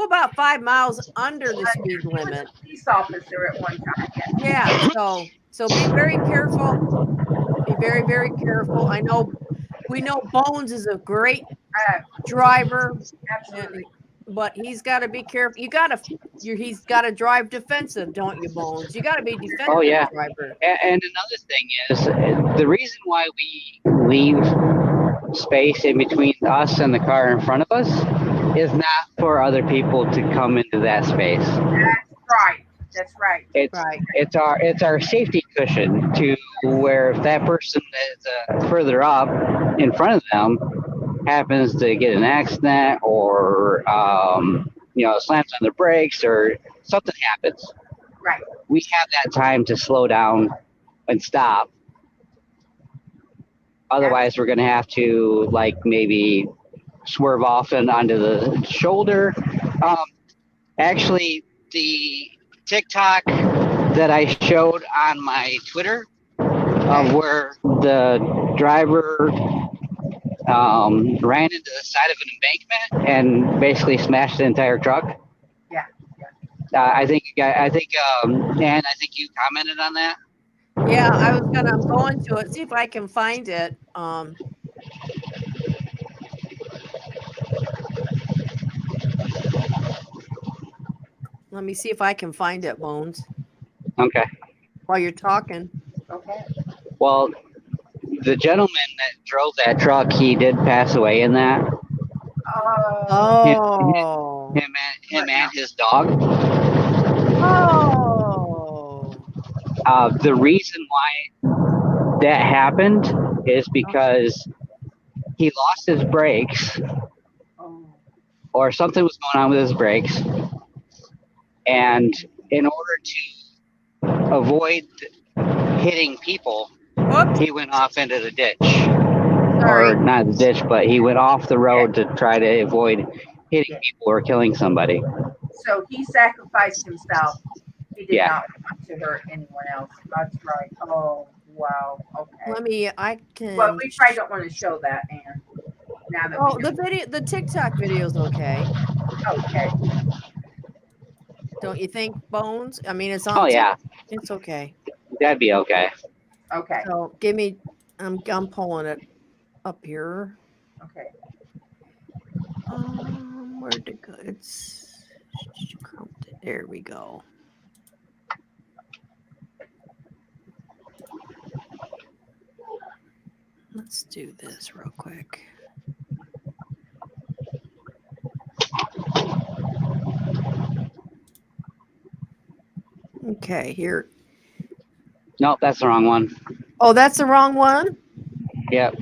about 5 miles under the speed He was limit. a police officer at one time. Yes. Yeah. So be very careful. Be very, very careful. We know Bones is a great driver. Absolutely. but he's got to be careful. He's got to drive defensive, don't you, Bones? You got to be defensive, Oh yeah. driver. And another thing is the reason why we leave space in between us and the car in front of us is not for other people to come into that space. That's right. It's our safety cushion to where if that person is further up in front of them happens to get an accident or slams on the brakes or something happens. Right. We have that time to slow down and stop. Otherwise, we're going to have to maybe swerve off and onto the shoulder. Actually, the TikTok that I showed on my Twitter of where the driver ran into the side of an embankment and basically smashed the entire truck. Yeah. I think Ann, I think you commented on that. Yeah, I'm going to it, see if I can find it. Let me see if I can find it, Bones. Okay. While you're talking. Okay. Well, the gentleman that drove that truck, he did pass away in that. Oh. Him and his dog. Oh. The reason why that happened is because he lost his brakes, or something was going on with his brakes, and in order to avoid hitting people, he went off into the ditch. Or not the ditch, but he went off the road to try to avoid hitting people or killing somebody. So he sacrificed himself. He did not want to hurt anyone else. That's right. Oh, wow. Okay. Well, we probably don't want to show that, Ann. Now that the TikTok video is okay. Okay. Don't you think, Bones? I mean, it's on. Oh yeah. It's okay. That'd be okay. Okay. So give me. I'm pulling it up here. Okay. Where'd it go? There we go. Let's do this real quick. Okay, here. Nope, that's the wrong one. Oh, that's the wrong one? Yep.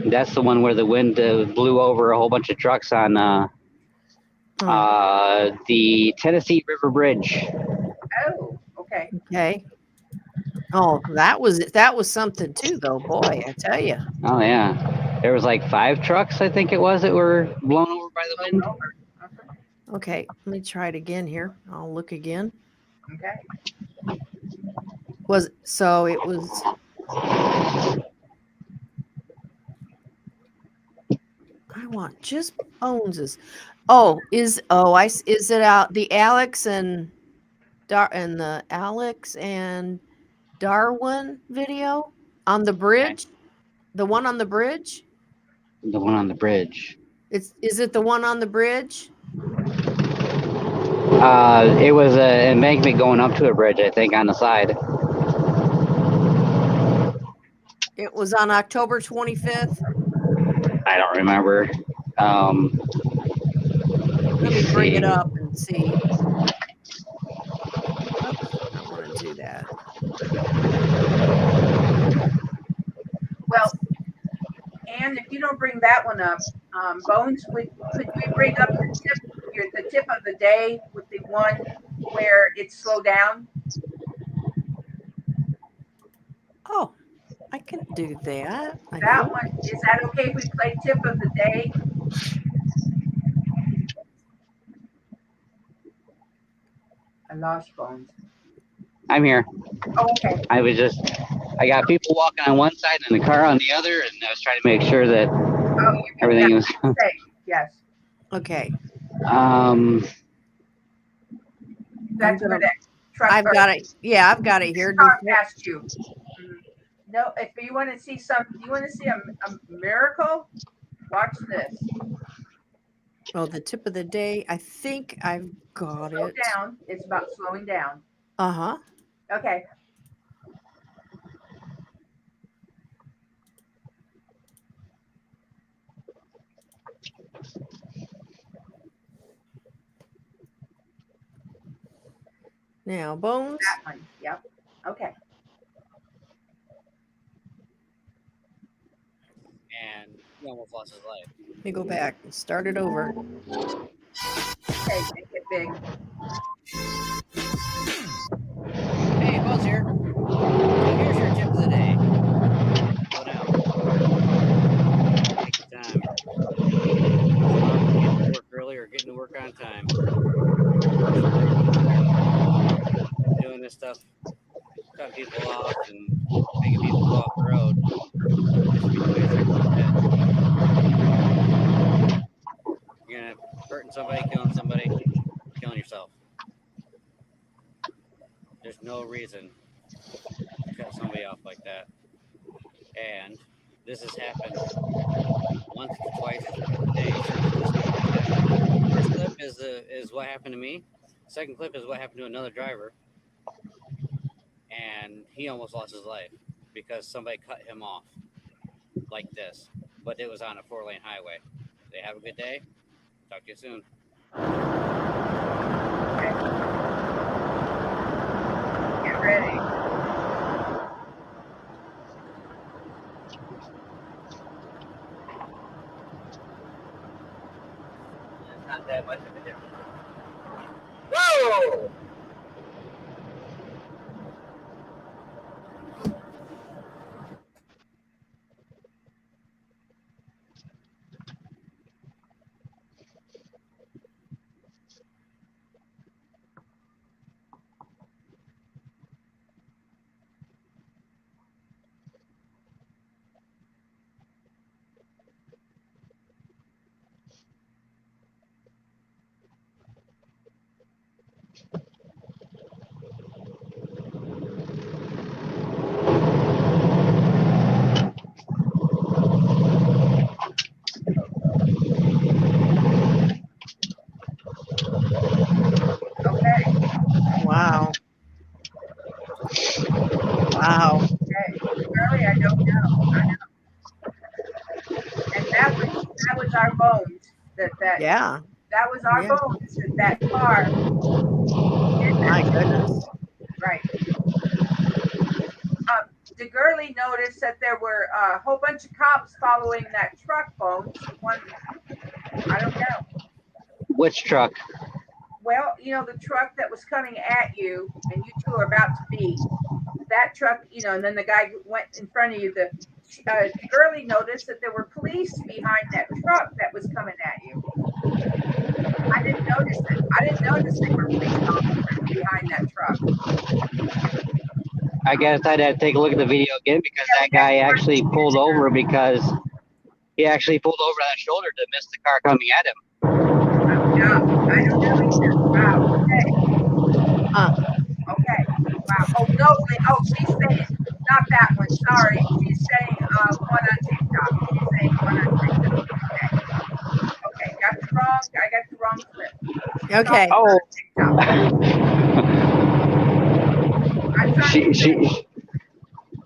That's the one where the wind blew over a whole bunch of trucks on the Tennessee River Bridge. Oh, okay. Okay. Oh, that was something too, though. Boy, I tell you. Oh yeah, there was 5 trucks, I think it was, that were blown over by the wind. Okay, let me try it again here. I'll look again. Okay. It was. I want just Bones's. Is it out the Alex and the Alex and Darwin video on the bridge? Okay. The one on the bridge? The one on the bridge. Is it the one on the bridge? It was an embankment going up to a bridge, I think, on the side. It was on October 25th. I don't remember. Let me bring it up and see. Oops, I don't want to do that. Well, and if you don't bring that one up, Bones, could we bring up the tip of the day with the one where it's slowed down? Oh, I can do that. That one, is that okay if we play tip of the day? I lost Bones. I'm here. Oh, okay. I got people walking on one side and the car on the other, and I was trying to make sure that everything was safe. Yes. Okay. That's where that truck. I've got it. Yeah, I've got it here. Past you. No, if you want to see a miracle, watch this. Oh, the tip of the day. I think I've got Slow it. down. It's about slowing down. Uh-huh. Okay. Now, Bones. That one. Yep. Okay. And he almost lost his life. Let me go back and start it over. Okay, make it big. Hey, Buzz here. So here's your tip of the day. Slow down. Take your time. Get to work early or getting to work on time. Doing this stuff, cutting people off and making people go off the road. Just be 20 seconds ahead. You're gonna hurting somebody, killing somebody, killing yourself. There's no reason to cut somebody off like that. And this has happened once or twice a day. First clip is what happened to me. Second clip is what happened to another driver, and he almost lost his life because somebody cut him off like this. But it was on a 4-lane highway. They have a good day. Talk to you soon. Okay. Get ready. It's not that much of a difference. Whoa! Okay. Wow. Wow. Okay. Really, I don't know. I know. And that was our bones. Yeah. That was our Yeah. bones that car. My goodness. Right. The girlie noticed that there were a whole bunch of cops following that truck, Bones. One, I don't know. Which truck? Well, the truck that was coming at you and you two are about to meet. That truck, and then the guy went in front of you. The girlie noticed that there were police behind that truck that was coming at you. I didn't notice it. I didn't notice there were police officers behind that truck. I guess I'd have to take a look at the video again because that guy actually pulled over because he actually pulled over on his shoulder to miss the car coming at him. Yeah, I don't know either. Wow. Okay. Okay. Wow. Oh no. Oh, she's saying not that one. Sorry. She's saying one on TikTok. She's saying one on TikTok. Okay. I got the wrong clip. Okay. Oh. She.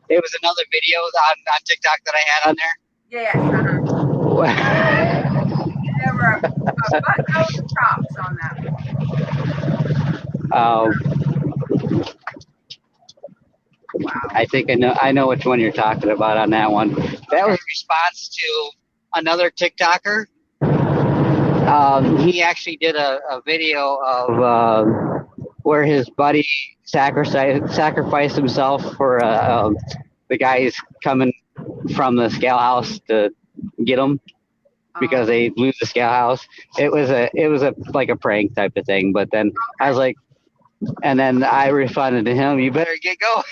It was another video on TikTok that I had on there. Yes. There were a buttload of cops on that one. Wow. I think I know which one you're talking about on that one. That was a response to another TikToker. He actually did a video of where his buddy sacrificed himself for the guys coming from the scale house to get him because they blew the scale house. It was like a prank type of thing. But then I was like, and then I responded to him, "You better get going."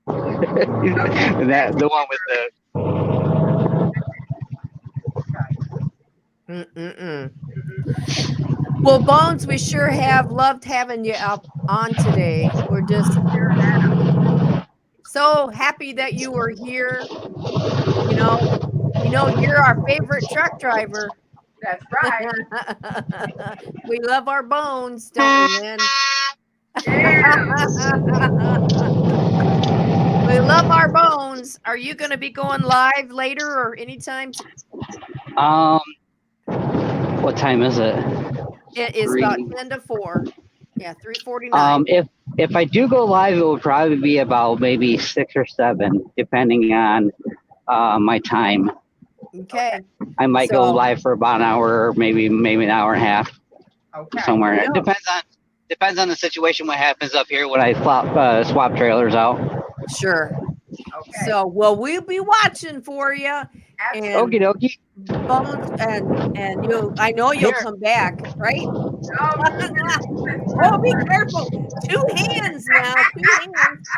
And that the one with the. Well, Bones, we sure have loved having you up on today. We're just so happy that you were here. You're our favorite truck driver. That's right. We love our bones, don't we, Lynn? Yeah. We love our bones. Are you going to be going live later or anytime? What time is it? It is about 10 to 4. Yeah, 3:49. If I do go live, it would probably be about maybe 6 or 7, depending on my time. Okay. I might go live for about an hour, or maybe an hour and a half, somewhere. It depends on the situation. What happens up here when I swap trailers out? Sure. Okay. So, well, we'll be watching for you. Okie dokie. Bones, and you. I know you'll come back, right? Oh, be careful! 2 hands now. 2 hands.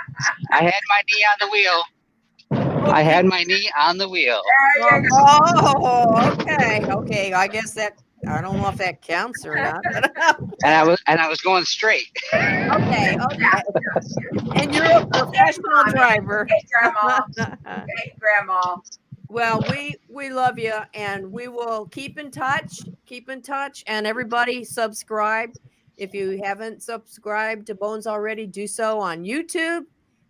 I had my knee on the wheel. I had my knee on the wheel. Oh, okay. I guess that I don't know if that counts or not. But and I was going straight. Okay. And you're a professional driver. Okay, Grandma. Okay, Grandma. Well, we love you, and we will keep in touch. And everybody subscribe. If you haven't subscribed to Bones already, do so on YouTube.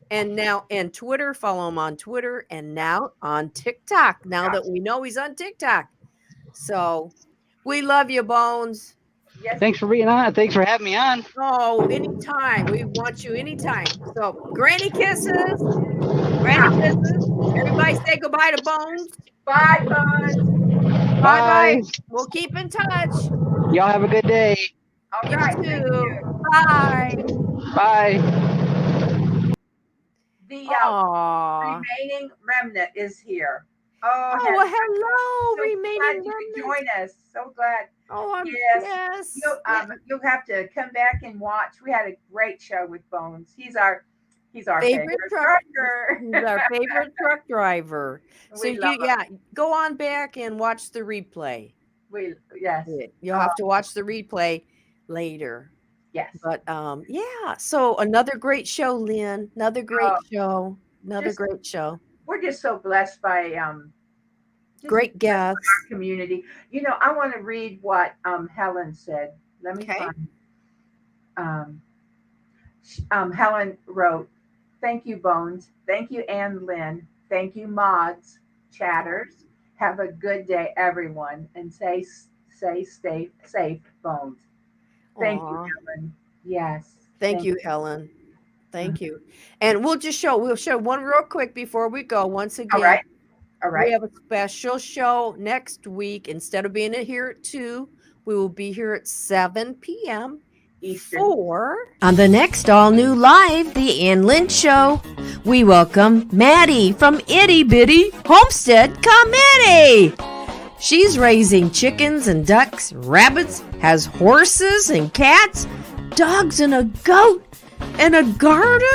And Twitter, follow him on Twitter, and now on TikTok. Now that we know he's on TikTok. So we love you, Bones. Yes. Thanks for being on. Thanks for having me on. Oh, anytime. We want you anytime. So granny kisses. Granny kisses. Everybody say goodbye to Bones. Bye, Bones. Bye. We'll keep in touch. Y'all have a good day. All You right. too. Bye. The remaining remnant is here. Oh, hello, so remaining glad remnant. You can join us. So glad. Oh, yes. You'll have to come back and watch. We had a great show with Bones. He's our favorite trucker. He's our favorite truck driver. So go on back and watch the replay. Yes. You'll have to watch the replay later. Yes. But so another great show, Lynn. Another great show. Great show. We're just so blessed by great guests. Our community. I want to read what Helen said. Let me find. Helen wrote, "Thank you, Bones. Thank you, Ann Lynn. Thank you, mods, chatters. Have a good day, everyone, and stay safe, Bones." Thank you, Helen. Yes. Thank you, Helen. Thank you. And we'll show one real quick before we go. Once again. All right. We have a special show next week. Instead of being here at 2, we will be here at 7 p.m. Eastern. On the next all-new live, the Ann Lynn Show, we welcome Maddie from Itty Bitty Homestead Committee. She's raising chickens and ducks, rabbits, has horses and cats, dogs and a goat, and a garden,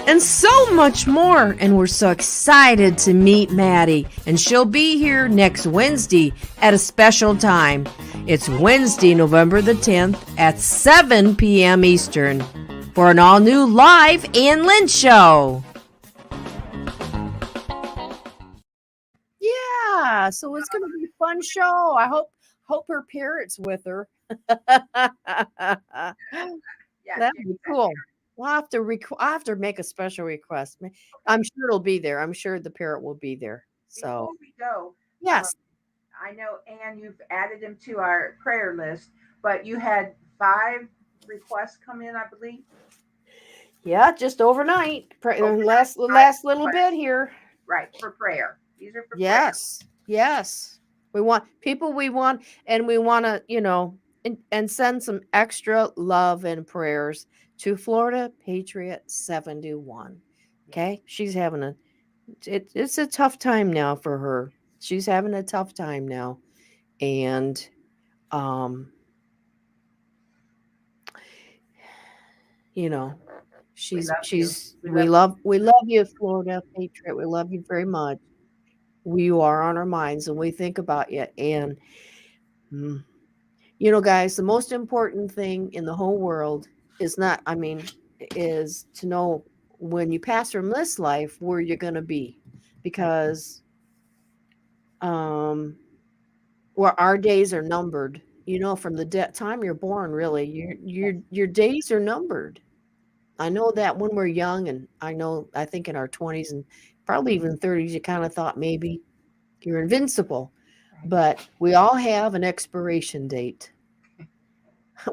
and so much more. And we're so excited to meet Maddie. And she'll be here next Wednesday at a special time. It's Wednesday, November the 10th at 7 p.m. Eastern for an all-new live Ann Lynn Show. Yeah, so it's going to be a fun show. I hope her parrot's with her. That'd be cool. We'll have to make a special request. I'm sure it'll be there. I'm sure the parrot will be there. So before we go, yes, I know, Ann, you've added him to our prayer list, but you had 5 requests come in, I believe. Yeah, just overnight. Last little bit here. Right, for prayer. These are for prayer. Yes. We want people. And we want to, and send some extra love and prayers to Florida Patriot 71. Okay, she's having it's a tough time now for her. She's having a tough time now, and we love you, Florida Patriot. We love you very much. You are on our minds, and we think about you. And guys, the most important thing in the whole world is to know when you pass from this life where you're going to be, because where our days are numbered. From the time you're born, really, your days are numbered. I know that when we're young, and I think in our 20s and probably even 30s, you kind of thought maybe you're invincible, Right. but we all have an expiration date.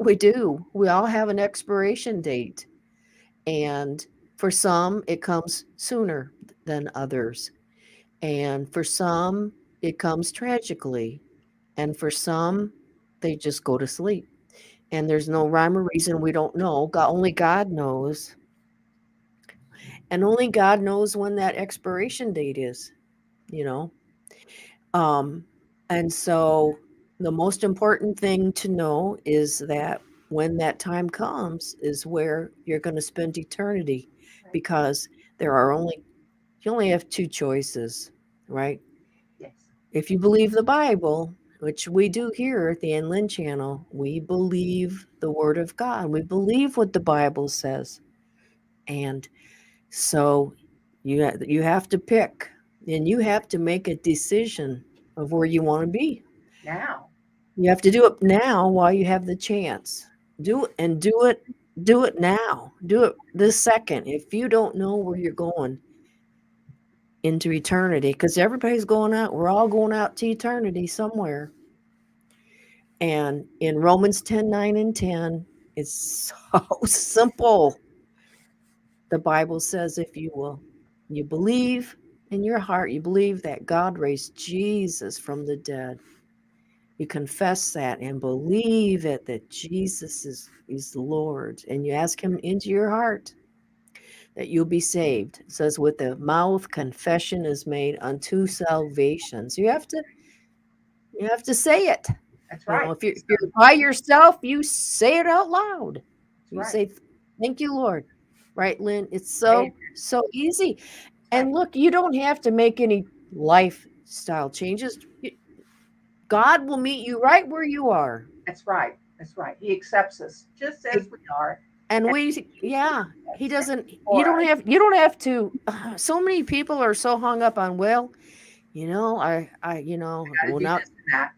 We do. We all have an expiration date. And for some, it comes sooner than others. And for some, it comes tragically. And for some, they just go to sleep. And there's no rhyme or reason. We don't know. Only God knows. And only God knows when that expiration date is, you know. Um, and so the most important thing to know is that when that time comes is where you're going to spend eternity, because you only have two choices, right? Yes. If you believe the Bible, which we do here at the Ann Lynn channel, we believe the Word of God. We believe what the Bible says. And so you have to pick, and you have to make a decision of where you want to be. Now. You have to do it now while you have the chance. Do it and do it now. Do it this second. If you don't know where you're going into eternity, because everybody's going out, we're all going out to eternity somewhere. And in Romans 10:9 and 10, it's so simple. The Bible says if you believe in your heart, you believe that God raised Jesus from the dead. You confess that and believe it, that Jesus is Lord, and you ask him into your heart that you'll be saved. It says with the mouth confession is made unto salvation. So you have to say it. That's right. If you're by yourself, you say it out loud. That's You right. say, "Thank you, Lord." Right, Lynn? It's Amen. so easy. That's And right. look, you don't have to make any lifestyle changes. God will meet you right where you are. That's right. That's right. He accepts us just as we are. And And he doesn't, for us. you don't have to. So many people are so hung up on, well, Gotta well, do now, this and that.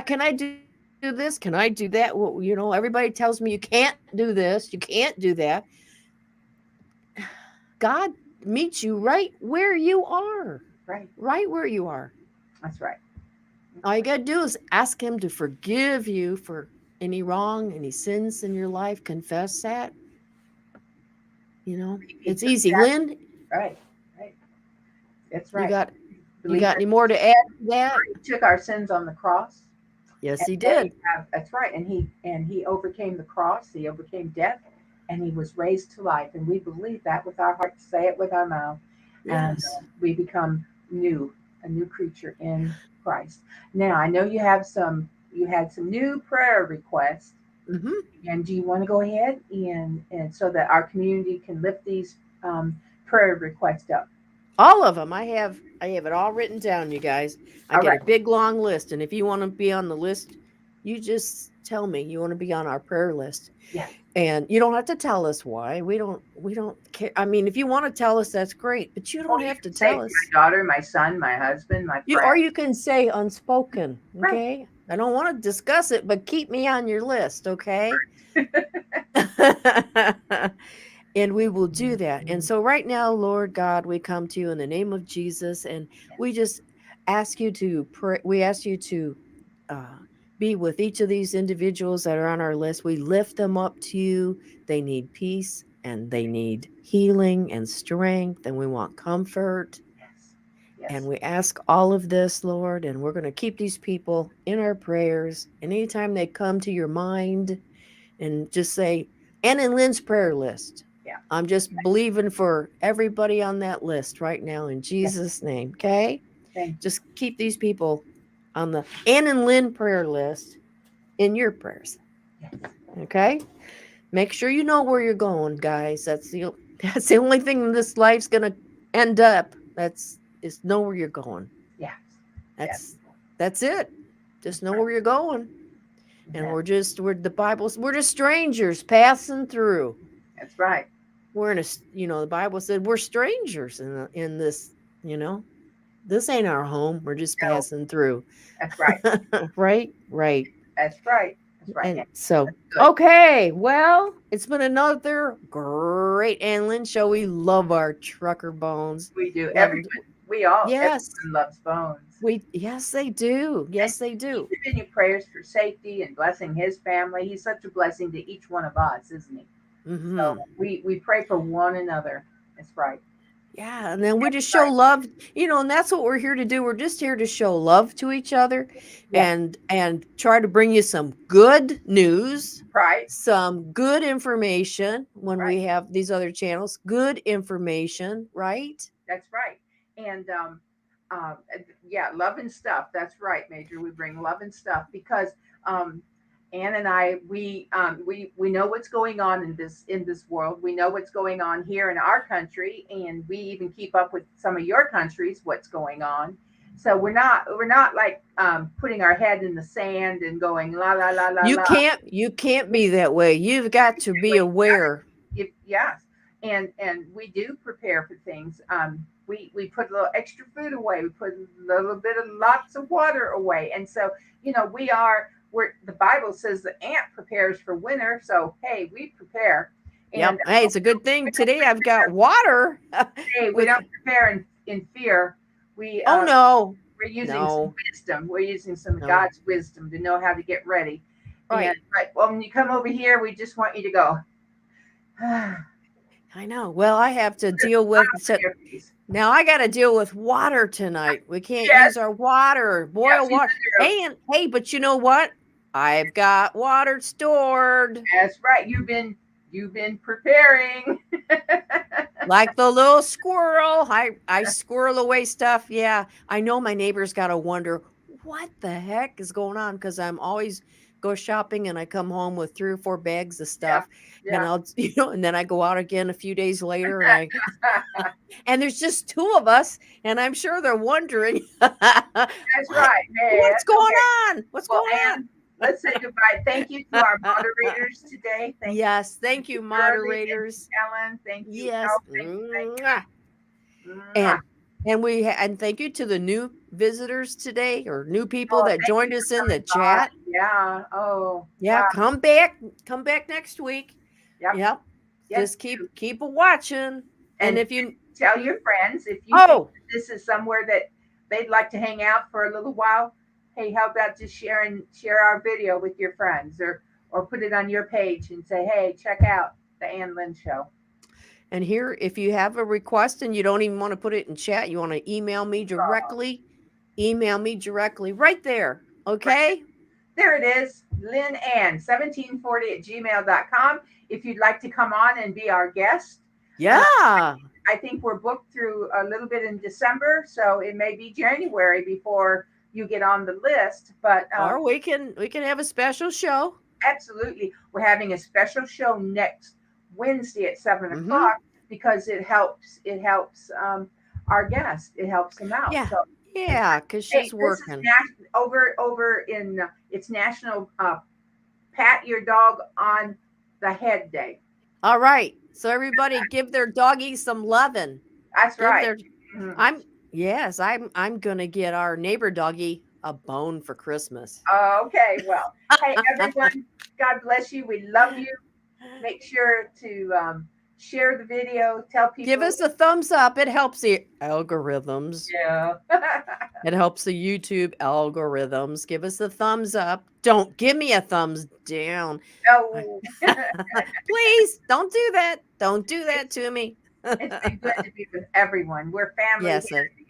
can I do this? Can I do that? Well, everybody tells me you can't do this, you can't do that. God meets you right where you are, Right. right where you are. That's right. All you got to do is ask him to forgive you for any wrong, any sins in your life. Confess that. He It's took easy. that. Lynn, Right. Right. That's you right. got Believer. any more to add to that? He took our sins on the cross. Yes, And he they did. that's right. And he overcame the cross. He overcame death, and he was raised to life. And we believe that with our hearts, say it with our mouth, and Yes. we become new, a new creature in Christ. Now I know you had some new prayer requests, Hmm. and do you want to go ahead and so that our community can lift these prayer requests up? All of them. I have it all written down, you guys. I All got right. a big long list, and if you want to be on the list, you just tell me you want to be on our prayer list. Yes. And you don't have to tell us why. We don't care. I mean, if you want to tell us, that's great, but you Or don't you have to can say tell my us. daughter, my son, my husband, my Or friend. you can say unspoken, Right. okay? I don't want to discuss it, but keep me on your list, okay? And we will do that. And so right now, Lord God, we come to you in the name of Jesus, and we just ask you to pray. We ask you to uh, be with each of these individuals that are on our list. We lift them up to you. They need peace, and they need healing and strength, and we want comfort. Yes. Yes. And we ask all of this, Lord, and we're going to keep these people in our prayers. And anytime they come to your mind, and just say, Ann and Lynn's prayer list. Yeah. I'm just believing for everybody on that list right now in Yes. Jesus' name. Okay? Thank you. Just keep these people on the Ann and Lynn prayer list in your prayers. Yes. Okay? Make sure you know where you're going, guys. That's the only thing this life's gonna end up. Is know where you're going. Yes. Yes. That's it. Just know where you're going. And Yeah. we're just strangers passing through. That's right. We're in the Bible said we're strangers in this, This ain't our home. We're just No, passing through. that's right. Right? That's right. That's right. And And so, good. okay. Well, it's been another great Ann Lynn show. We love our trucker bones. We do. Love them. Yes. Everyone loves bones. Yes, they do. And Yes, they do. keep giving you prayers for safety and blessing his family. He's such a blessing to each one of us, isn't he? So Mm-hmm. we pray for one another. That's right. Yeah, and then we just That's show right. love, and that's what we're here to do. We're just here to show love to each other Yes. and try to bring you some good news, Right. some good information when Right. we have these other channels, good information, right? That's right. And yeah, love and stuff. That's right, Major. We bring love and stuff because um, Ann and I, we know what's going on in this world. We know what's going on here in our country, and we even keep up with some of your countries, what's going on. So we're not like putting our head in the sand and going la la la la You la. can't be that way. You've got to be aware. Yes, and we do prepare for things. We put a little extra food away. We put a little bit of lots of water away, and so we're the Bible says the ant prepares for winter. So hey, we prepare. And Yep. Hey, it's a good thing today I've got water. hey, we don't prepare in fear. We Oh no. we're using some No. wisdom. We're using some No. God's wisdom to know how to get ready. Right. And well, when you come over here, we just want you to go. I know. Well, I have to deal with now. I got to deal with water tonight. We can't use our water, boil water. And hey, but you know what? I've got water stored. That's right. You've been preparing. Like the little squirrel. I squirrel away stuff. Yeah. I know my neighbors got to wonder what the heck is going on because I'm always go shopping and I come home with 3 or 4 bags of stuff and I'll and then I go out again a few days later and and there's just 2 of us and I'm sure they're wondering That's right. Hey, what's going on? What's going on? Let's say goodbye. Thank you to our moderators today. Thank you, moderators. Ellen, thank you. Yes. Thank you. And thank you to the new visitors today or new people that joined us in the chat. Yeah. Oh. Yeah. Wow. Come back next week. Yep. Just keep watching. And if you tell your friends, if you think this is somewhere that they'd like to hang out for a little while, hey, how about just share our video with your friends or put it on your page and say, hey, check out the Ann Lynn Show. And here, if you have a request and you don't even want to put it in chat, you want to email me directly, right there. Okay? Right. There it is. Lynn Ann 1740 at gmail.com. If you'd like to come on and be our guest. Yeah. I think we're booked through a little bit in December, so it may be January before you get on the list. But or we can have a special show. Absolutely. We're having a special show next Wednesday at 7 o'clock because it helps our guest. It helps them out. Yeah. So, yeah, because she's working. Over in it's National Pat Your Dog on the Head Day. All right. So everybody give their doggies some loving. That's right. I'm gonna get our neighbor doggie a bone for Christmas. Okay, well, hey everyone, God bless you. We love you. Make sure to share the video. Tell people. Give us a thumbs up. It helps the algorithms. Yeah. It helps the YouTube algorithms. Give us a thumbs up. Don't give me a thumbs down. No. Please don't do that. Don't do that to me. It's been good to be with everyone. We're family here at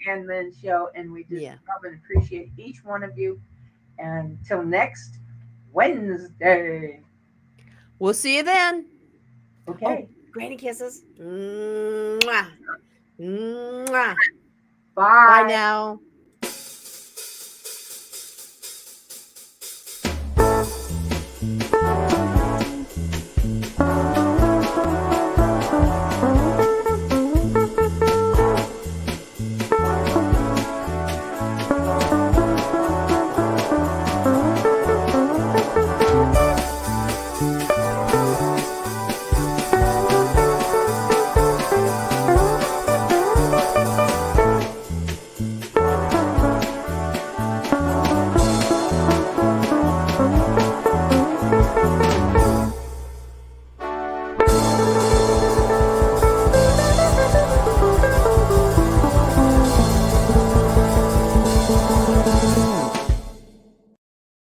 the Ann Lynn Show, and we just love and appreciate each one of you. And until next Wednesday. We'll see you then. Okay. Granny kisses. Mwah. Mwah. Bye. Bye now.